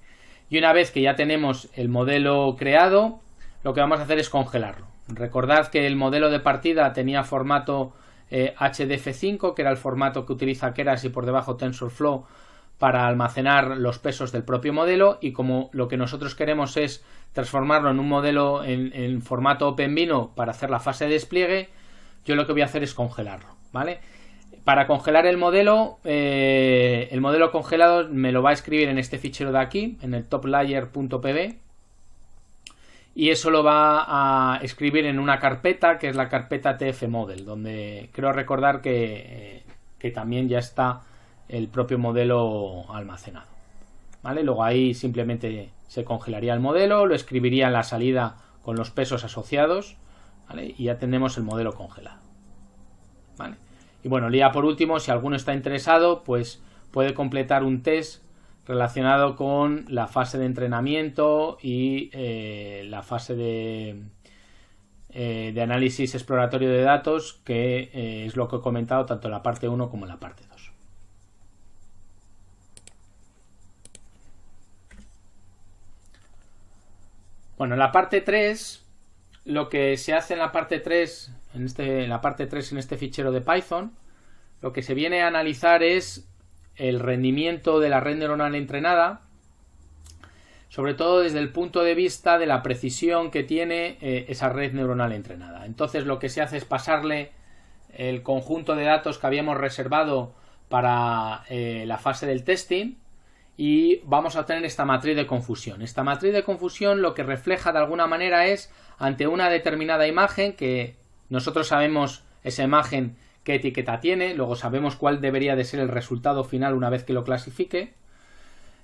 Y una vez que ya tenemos el modelo creado, lo que vamos a hacer es congelarlo. Recordad que el modelo de partida tenía formato HDF5, que era el formato que utiliza Keras, y por debajo TensorFlow para almacenar los pesos del propio modelo, y como lo que nosotros queremos es transformarlo en un modelo en formato OpenVINO para hacer la fase de despliegue, yo lo que voy a hacer es congelarlo, ¿vale? Para congelar el modelo congelado me lo va a escribir en este fichero de aquí, en el toplayer.pb, y eso lo va a escribir en una carpeta que es la carpeta tfmodel, donde creo recordar que también ya está el propio modelo almacenado, ¿vale? Luego ahí simplemente se congelaría el modelo, lo escribiría en la salida con los pesos asociados, ¿vale? Y ya tenemos el modelo congelado, ¿vale? Y bueno, ya por último, si alguno está interesado, pues puede completar un test relacionado con la fase de entrenamiento y la fase de análisis exploratorio de datos, que es lo que he comentado tanto en la parte 1 como en la parte 2. Bueno, en la parte 3, lo que se hace en la parte 3, en este fichero de Python, lo que se viene a analizar es el rendimiento de la red neuronal entrenada, sobre todo desde el punto de vista de la precisión que tiene esa red neuronal entrenada. Entonces lo que se hace es pasarle el conjunto de datos que habíamos reservado para la fase del testing, y vamos a obtener esta matriz de confusión. Esta matriz de confusión lo que refleja de alguna manera es, ante una determinada imagen, que nosotros sabemos esa imagen qué etiqueta tiene, luego sabemos cuál debería de ser el resultado final una vez que lo clasifique.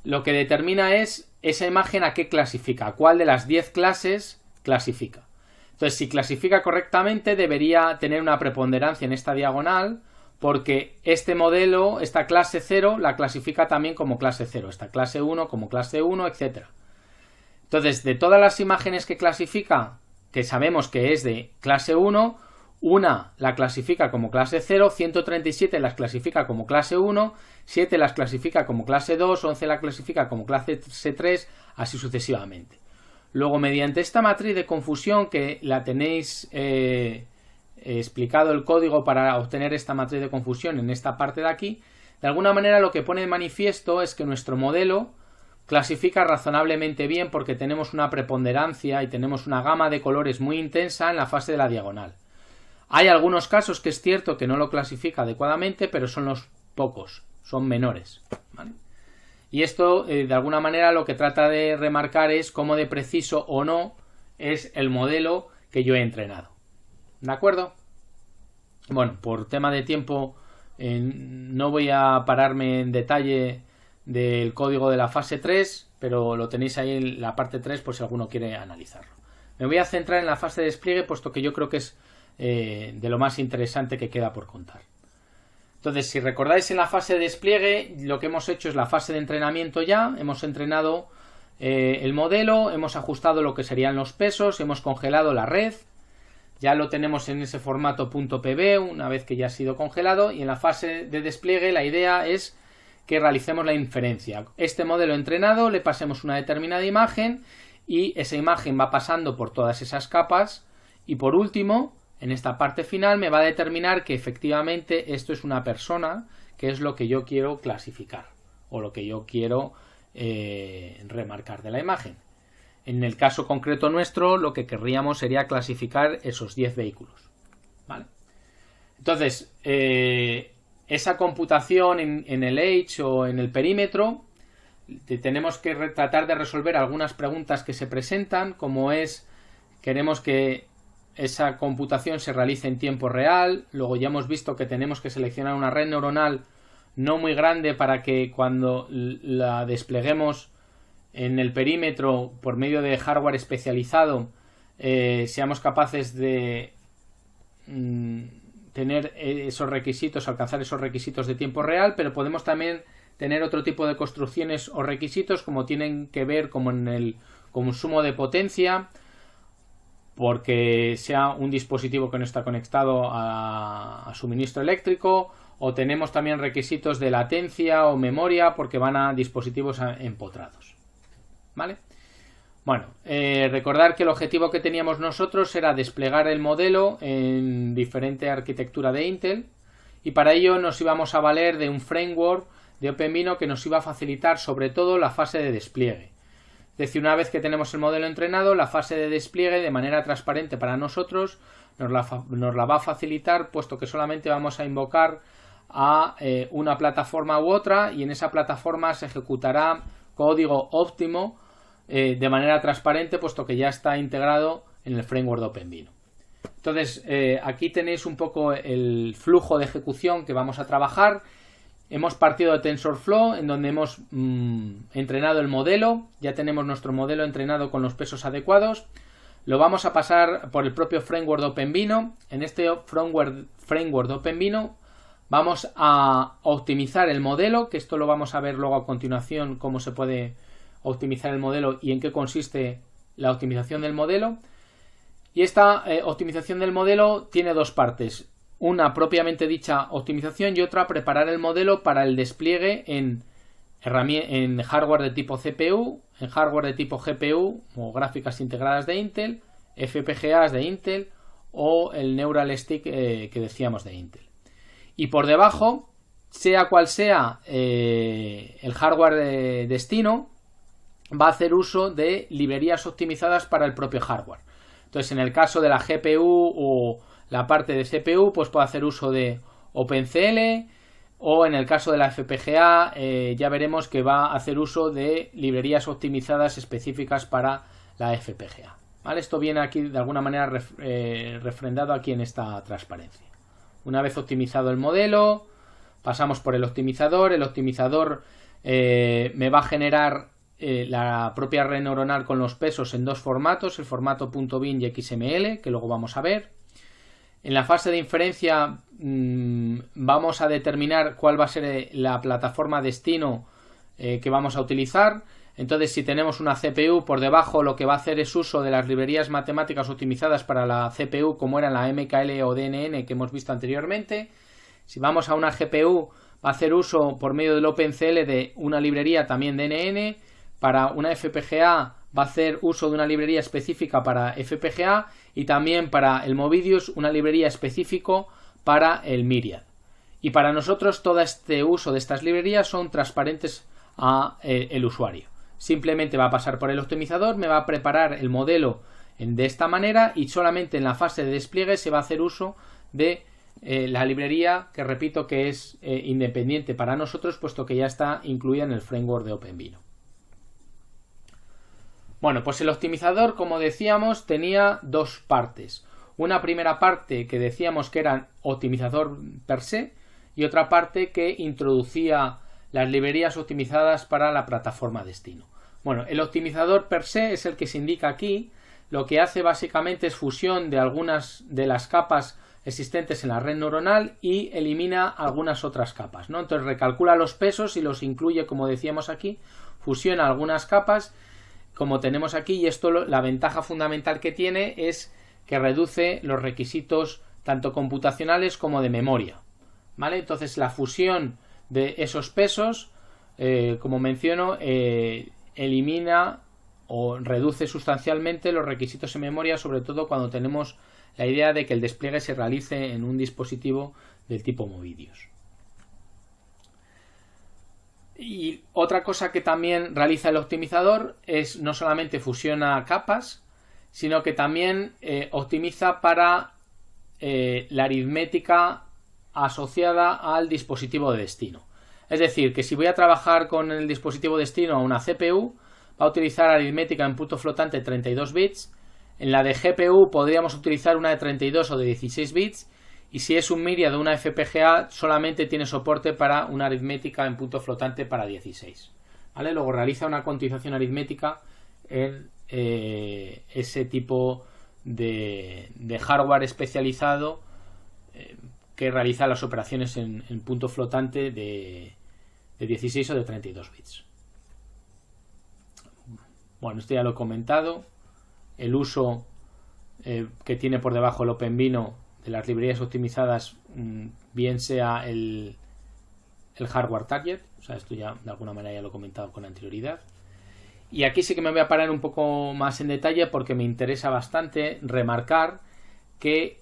Lo que determina es esa imagen a qué clasifica, a cuál de las 10 clases clasifica. Entonces, si clasifica correctamente, debería tener una preponderancia en esta diagonal, porque este modelo, esta clase 0, la clasifica también como clase 0, esta clase 1 como clase 1, etc. Entonces, de todas las imágenes que clasifica, que sabemos que es de clase 1, una la clasifica como clase 0, 137 las clasifica como clase 1, 7 las clasifica como clase 2, 11 la clasifica como clase 3, así sucesivamente. Luego, mediante esta matriz de confusión, que la tenéis explicado el código para obtener esta matriz de confusión en esta parte de aquí, de alguna manera lo que pone de manifiesto es que nuestro modelo clasifica razonablemente bien, porque tenemos una preponderancia y tenemos una gama de colores muy intensa en la fase de la diagonal. Hay algunos casos que es cierto que no lo clasifica adecuadamente, pero son los pocos, son menores, ¿vale? Y esto, de alguna manera, lo que trata de remarcar es cómo de preciso o no es el modelo que yo he entrenado. ¿De acuerdo? Bueno, por tema de tiempo no voy a pararme en detalle del código de la fase 3, pero lo tenéis ahí en la parte 3 por si alguno quiere analizarlo. Me voy a centrar en la fase de despliegue, puesto que yo creo que es de lo más interesante que queda por contar. Entonces, si recordáis, en la fase de despliegue lo que hemos hecho es la fase de entrenamiento. Ya hemos entrenado el modelo, hemos ajustado lo que serían los pesos, hemos congelado la red, ya lo tenemos en ese formato .pb una vez que ya ha sido congelado, y en la fase de despliegue la idea es que realicemos la inferencia. Este modelo entrenado le pasemos una determinada imagen, y esa imagen va pasando por todas esas capas, y por último, en esta parte final, me va a determinar que efectivamente esto es una persona, que es lo que yo quiero clasificar o lo que yo quiero remarcar de la imagen. En el caso concreto nuestro, lo que querríamos sería clasificar esos 10 vehículos, ¿vale? Entonces, esa computación en el edge o en el perímetro, tenemos que tratar de resolver algunas preguntas que se presentan, como es, queremos que esa computación se realice en tiempo real. Luego ya hemos visto que tenemos que seleccionar una red neuronal no muy grande para que cuando la despleguemos en el perímetro por medio de hardware especializado seamos capaces de tener esos requisitos, alcanzar esos requisitos de tiempo real, pero podemos también tener otro tipo de construcciones o requisitos, como tienen que ver como en el consumo de potencia, porque sea un dispositivo que no está conectado a suministro eléctrico, o tenemos también requisitos de latencia o memoria porque van a dispositivos empotrados, ¿vale? Bueno, recordar que el objetivo que teníamos nosotros era desplegar el modelo en diferente arquitectura de Intel, y para ello nos íbamos a valer de un framework de OpenVINO que nos iba a facilitar sobre todo la fase de despliegue. Es decir, una vez que tenemos el modelo entrenado, la fase de despliegue de manera transparente para nosotros nos la va a facilitar, puesto que solamente vamos a invocar a una plataforma u otra, y en esa plataforma se ejecutará código óptimo de manera transparente, puesto que ya está integrado en el framework de OpenVINO. Entonces, aquí tenéis un poco el flujo de ejecución que vamos a trabajar. Hemos partido de TensorFlow, en donde hemos entrenado el modelo. Ya tenemos nuestro modelo entrenado con los pesos adecuados. Lo vamos a pasar por el propio framework de OpenVINO. En este framework de OpenVINO vamos a optimizar el modelo, que esto lo vamos a ver luego a continuación, cómo se puede optimizar el modelo y en qué consiste la optimización del modelo. Y esta optimización del modelo tiene dos partes. Una propiamente dicha optimización y otra preparar el modelo para el despliegue en hardware de tipo CPU, en hardware de tipo GPU o gráficas integradas de Intel, FPGAs de Intel o el Neural Stick que decíamos de Intel. Y por debajo, sea cual sea el hardware de destino, va a hacer uso de librerías optimizadas para el propio hardware. Entonces, en el caso de la GPU o la parte de CPU, pues puede hacer uso de OpenCL, o en el caso de la FPGA ya veremos que va a hacer uso de librerías optimizadas específicas para la FPGA. ¿Vale? Esto viene aquí de alguna manera refrendado aquí en esta transparencia. Una vez optimizado el modelo, pasamos por el optimizador. El optimizador me va a generar la propia red neuronal con los pesos en dos formatos, el formato .bin y XML, que luego vamos a ver. En la fase de inferencia vamos a determinar cuál va a ser la plataforma destino que vamos a utilizar. Entonces, si tenemos una CPU, por debajo lo que va a hacer es uso de las librerías matemáticas optimizadas para la CPU, como eran la MKL o DNN que hemos visto anteriormente. Si vamos a una GPU, va a hacer uso por medio del OpenCL de una librería también DNN. Para una FPGA va a hacer uso de una librería específica para FPGA, y también para el Movidius una librería específica para el Myriad. Y para nosotros todo este uso de estas librerías son transparentes a el usuario. Simplemente va a pasar por el optimizador, me va a preparar el modelo de esta manera, y solamente en la fase de despliegue se va a hacer uso de la librería, que repito que es independiente para nosotros, puesto que ya está incluida en el framework de OpenVINO. Bueno, pues el optimizador, como decíamos, tenía dos partes. Una primera parte que decíamos que era optimizador per se, y otra parte que introducía las librerías optimizadas para la plataforma destino. Bueno, el optimizador per se es el que se indica aquí. Lo que hace básicamente es fusión de algunas de las capas existentes en la red neuronal y elimina algunas otras capas, ¿no? Entonces recalcula los pesos y los incluye, como decíamos aquí, fusiona algunas capas, como tenemos aquí, y esto la ventaja fundamental que tiene es que reduce los requisitos tanto computacionales como de memoria, ¿vale? Entonces la fusión de esos pesos, como menciono, elimina o reduce sustancialmente los requisitos en memoria, sobre todo cuando tenemos la idea de que el despliegue se realice en un dispositivo del tipo Movidius. Y otra cosa que también realiza el optimizador es no solamente fusiona capas, sino que también optimiza para la aritmética asociada al dispositivo de destino. Es decir, que si voy a trabajar con el dispositivo destino a una CPU, va a utilizar aritmética en punto flotante 32 bits. En la de GPU podríamos utilizar una de 32 o de 16 bits. Y si es un Myriad o una FPGA, solamente tiene soporte para una aritmética en punto flotante para 16. ¿Vale? Luego realiza una cuantización aritmética en ese tipo de hardware especializado que realiza las operaciones en punto flotante de 16 o de 32 bits. Bueno, esto ya lo he comentado. El uso que tiene por debajo el OpenVINO de las librerías optimizadas, bien sea el hardware target, o sea, esto ya de alguna manera ya lo he comentado con anterioridad. Y aquí sí que me voy a parar un poco más en detalle, porque me interesa bastante remarcar que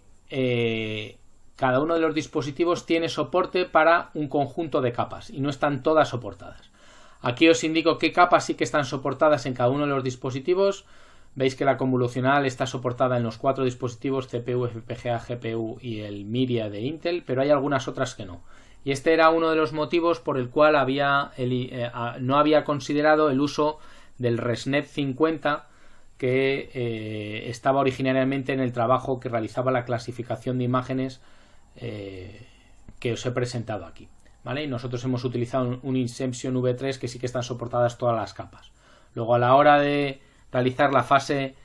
cada uno de los dispositivos tiene soporte para un conjunto de capas y no están todas soportadas. Aquí os indico qué capas sí que están soportadas en cada uno de los dispositivos. Veis que la convolucional está soportada en los 4 dispositivos CPU, FPGA, GPU y el Myriad de Intel, pero hay algunas otras que no. Y este era uno de los motivos por el cual no había considerado el uso del ResNet 50 que estaba originariamente en el trabajo que realizaba la clasificación de imágenes que os he presentado aquí, ¿vale? Y nosotros hemos utilizado un Inception V3 que sí que están soportadas todas las capas. Luego, a la hora de realizar la fase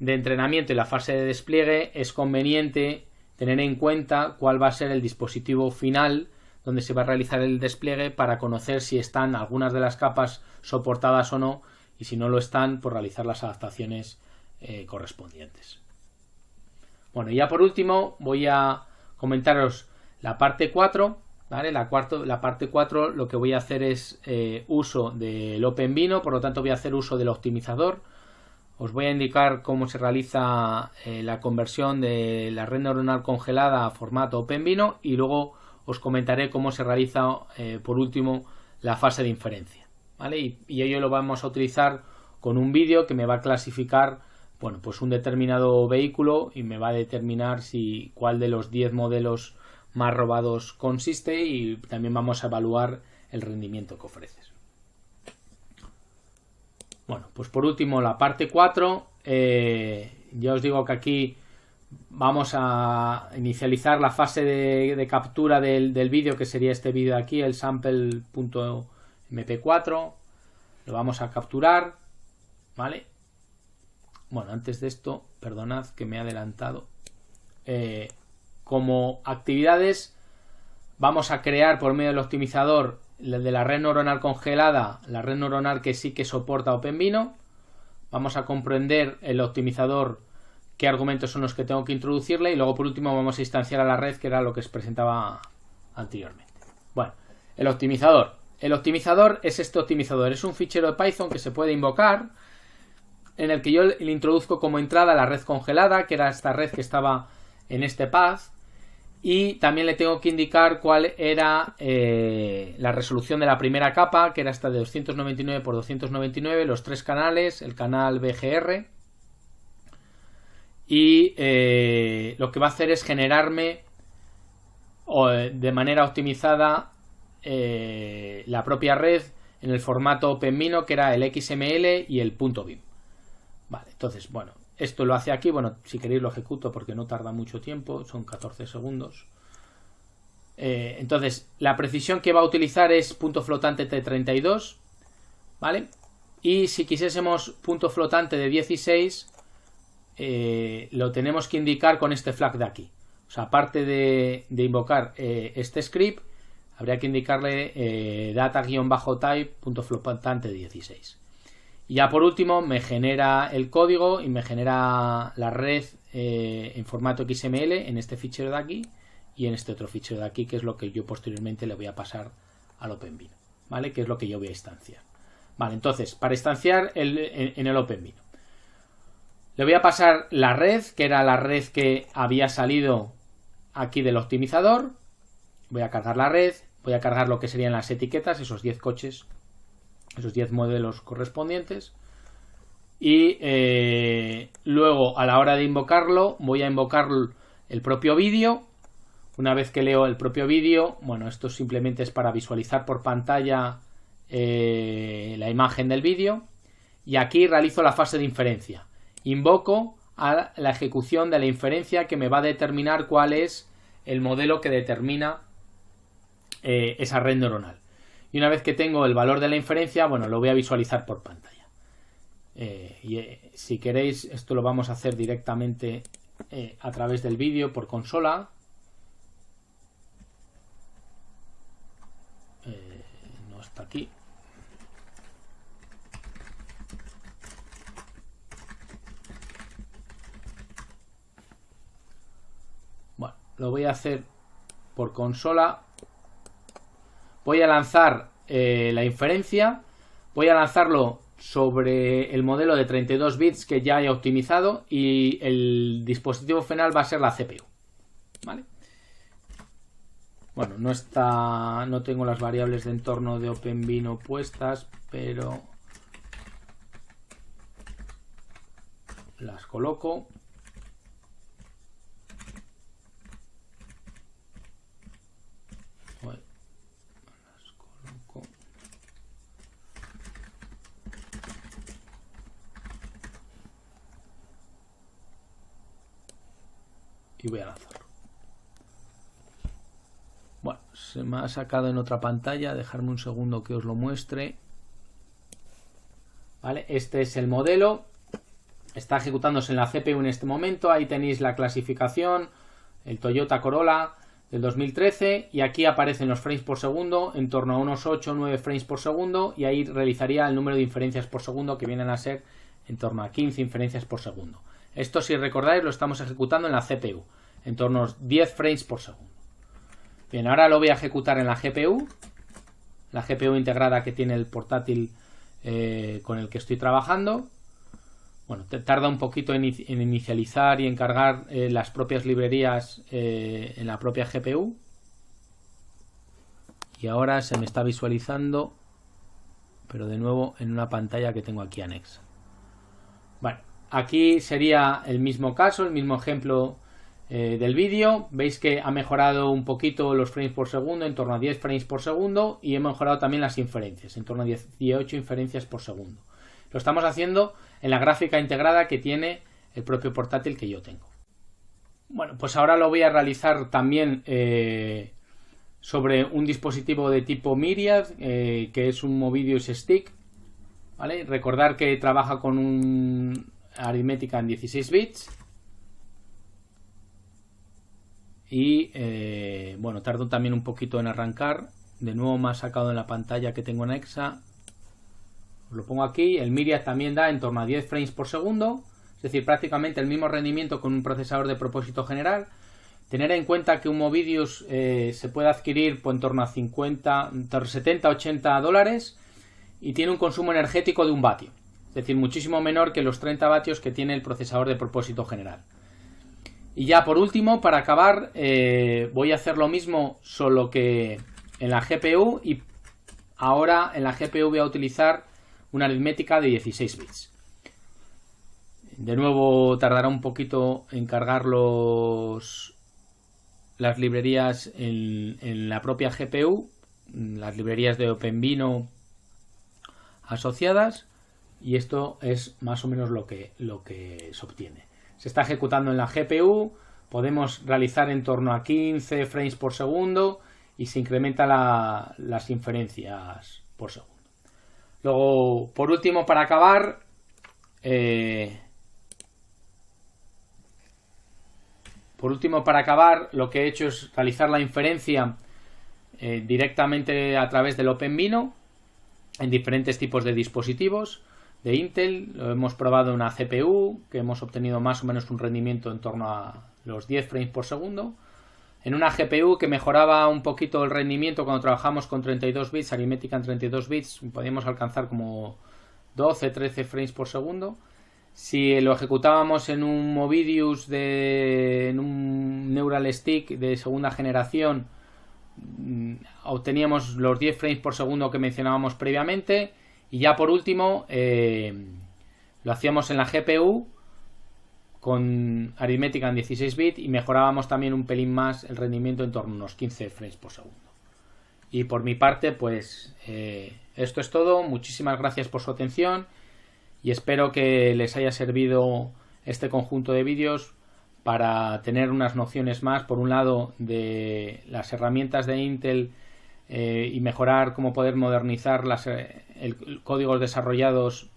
de entrenamiento y la fase de despliegue, es conveniente tener en cuenta cuál va a ser el dispositivo final donde se va a realizar el despliegue para conocer si están algunas de las capas soportadas o no, y si no lo están, pues realizar las adaptaciones correspondientes. Bueno, y ya por último voy a comentaros la parte 4, ¿vale? La parte 4 lo que voy a hacer es uso del OpenVINO, por lo tanto voy a hacer uso del optimizador. Os voy a indicar cómo se realiza la conversión de la red neuronal congelada a formato OpenVINO y luego os comentaré cómo se realiza por último la fase de inferencia, ¿vale? Y ello lo vamos a utilizar con un vídeo que me va a clasificar, bueno, pues un determinado vehículo y me va a determinar cuál de los 10 modelos más robados consiste, y también vamos a evaluar el rendimiento que ofreces. Bueno, pues por último la parte 4, ya os digo que aquí vamos a inicializar la fase de captura del vídeo, que sería este vídeo de aquí, el sample.mp4, lo vamos a capturar, ¿vale? Bueno, antes de esto, perdonad que me he adelantado. Como actividades vamos a crear por medio del optimizador de la red neuronal congelada, la red neuronal que sí que soporta OpenVINO. Vamos a comprender el optimizador, qué argumentos son los que tengo que introducirle, y luego por último vamos a instanciar a la red, que era lo que os presentaba anteriormente. Bueno, el optimizador. El optimizador es este optimizador, es un fichero de Python que se puede invocar, en el que yo le introduzco como entrada la red congelada, que era esta red que estaba en este path, y también le tengo que indicar cuál era la resolución de la primera capa, que era esta de 299 por 299, los 3 canales, el canal BGR, y lo que va a hacer es generarme de manera optimizada la propia red en el formato OpenVINO, que era el XML y el .bim. Vale, entonces, bueno, esto lo hace aquí. Bueno, si queréis lo ejecuto porque no tarda mucho tiempo, son 14 segundos. Entonces, la precisión que va a utilizar es punto flotante T32, ¿vale? Y si quisiésemos punto flotante de 16, lo tenemos que indicar con este flag de aquí. O sea, aparte de invocar este script, habría que indicarle data-type punto flotante de 16. Y ya por último me genera el código y me genera la red en formato XML en este fichero de aquí y en este otro fichero de aquí, que es lo que yo posteriormente le voy a pasar al OpenVINO, ¿vale? Que es lo que yo voy a instanciar. Vale, entonces, para instanciar en el OpenVINO, le voy a pasar la red, que era la red que había salido aquí del optimizador. Voy a cargar la red, voy a cargar lo que serían las etiquetas, esos 10 coches, esos 10 modelos correspondientes, y luego a la hora de invocarlo voy a invocar el propio vídeo. Una vez que leo el propio vídeo, bueno, esto simplemente es para visualizar por pantalla la imagen del vídeo, y aquí realizo la fase de inferencia. Invoco a la ejecución de la inferencia que me va a determinar cuál es el modelo que determina esa red neuronal. Y una vez que tengo el valor de la inferencia, bueno, lo voy a visualizar por pantalla. Si queréis, esto lo vamos a hacer directamente a través del vídeo por consola. No está aquí. Bueno, lo voy a hacer por consola. Voy a lanzar la inferencia, voy a lanzarlo sobre el modelo de 32 bits que ya he optimizado, y el dispositivo final va a ser la CPU, ¿vale? Bueno, no tengo las variables de entorno de OpenVINO puestas, pero las coloco. y voy a lanzarlo. Bueno, se me ha sacado en otra pantalla, dejarme un segundo que os lo muestre. ¿Vale? Este es el modelo, está ejecutándose en la CPU en este momento, ahí tenéis la clasificación, el Toyota Corolla del 2013, y aquí aparecen los frames por segundo, en torno a unos 8 o 9 frames por segundo, y ahí realizaría el número de inferencias por segundo, que vienen a ser en torno a 15 inferencias por segundo. Esto, si recordáis, lo estamos ejecutando en la CPU, en torno a 10 frames por segundo. Bien, ahora lo voy a ejecutar en la GPU integrada que tiene el portátil con el que estoy trabajando. Bueno, tarda un poquito en inicializar y en cargar las propias librerías en la propia GPU. Y ahora se me está visualizando, pero de nuevo en una pantalla que tengo aquí anexa. Bueno, aquí sería el mismo caso, el mismo ejemplo del vídeo. Veis que ha mejorado un poquito los frames por segundo, en torno a 10 frames por segundo, y he mejorado también las inferencias, en torno a 18 inferencias por segundo. Lo estamos haciendo en la gráfica integrada que tiene el propio portátil que yo tengo. Bueno, pues ahora lo voy a realizar también sobre un dispositivo de tipo Myriad, que es un Movidius Stick. ¿Vale? Recordar que trabaja con un aritmética en 16 bits. Y bueno, tardo también un poquito en arrancar. De nuevo me ha sacado en la pantalla que tengo anexa. Os lo pongo aquí. El Myriad también da en torno a 10 frames por segundo. Es decir, prácticamente el mismo rendimiento con un procesador de propósito general. Tener en cuenta que un Movidius se puede adquirir por en torno a 70-80 dólares y tiene un consumo energético de 1 vatio. Es decir, muchísimo menor que los 30 vatios que tiene el procesador de propósito general. Y ya por último, para acabar, voy a hacer lo mismo, solo que en la GPU, y ahora en la GPU voy a utilizar una aritmética de 16 bits. De nuevo tardará un poquito en cargar las librerías en la propia GPU, las librerías de OpenVINO asociadas, y esto es más o menos lo que se obtiene. Se está ejecutando en la GPU, podemos realizar en torno a 15 frames por segundo y se incrementa las inferencias por segundo. Luego, por último, para acabar, lo que he hecho es realizar la inferencia directamente a través del OpenVINO en diferentes tipos de dispositivos de Intel. Lo hemos probado en una CPU, que hemos obtenido más o menos un rendimiento en torno a los 10 frames por segundo. En una GPU que mejoraba un poquito el rendimiento cuando trabajamos con 32 bits, aritmética en 32 bits, podíamos alcanzar como 12-13 frames por segundo. Si lo ejecutábamos en un Movidius, en un Neural Stick de segunda generación, obteníamos los 10 frames por segundo que mencionábamos previamente. Y ya por último, lo hacíamos en la GPU con aritmética en 16 bits y mejorábamos también un pelín más el rendimiento en torno a unos 15 frames por segundo. Y por mi parte, pues esto es todo. Muchísimas gracias por su atención y espero que les haya servido este conjunto de vídeos para tener unas nociones más, por un lado, de las herramientas de Intel y mejorar cómo poder modernizar códigos desarrollados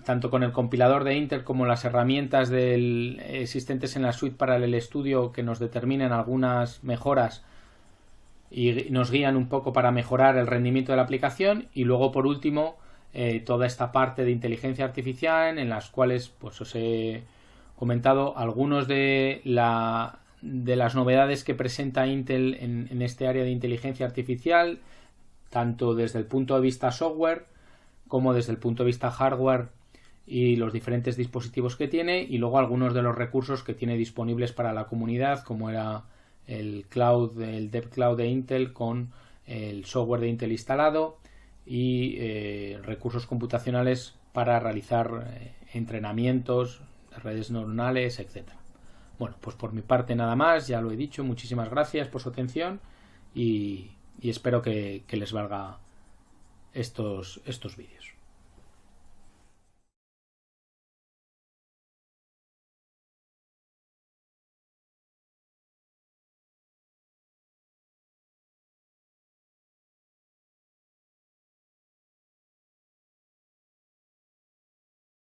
tanto con el compilador de Intel como las herramientas existentes en la suite Parallel Studio, que nos determinan algunas mejoras y nos guían un poco para mejorar el rendimiento de la aplicación. Y luego, por último, toda esta parte de inteligencia artificial, en las cuales pues os he comentado algunos de las novedades que presenta Intel en este área de inteligencia artificial, tanto desde el punto de vista software como desde el punto de vista hardware y los diferentes dispositivos que tiene, y luego algunos de los recursos que tiene disponibles para la comunidad, como era el Dev Cloud de Intel con el software de Intel instalado y recursos computacionales para realizar entrenamientos de redes neuronales, etcétera. Bueno, pues por mi parte nada más, ya lo he dicho, muchísimas gracias por su atención y espero que les valga estos vídeos.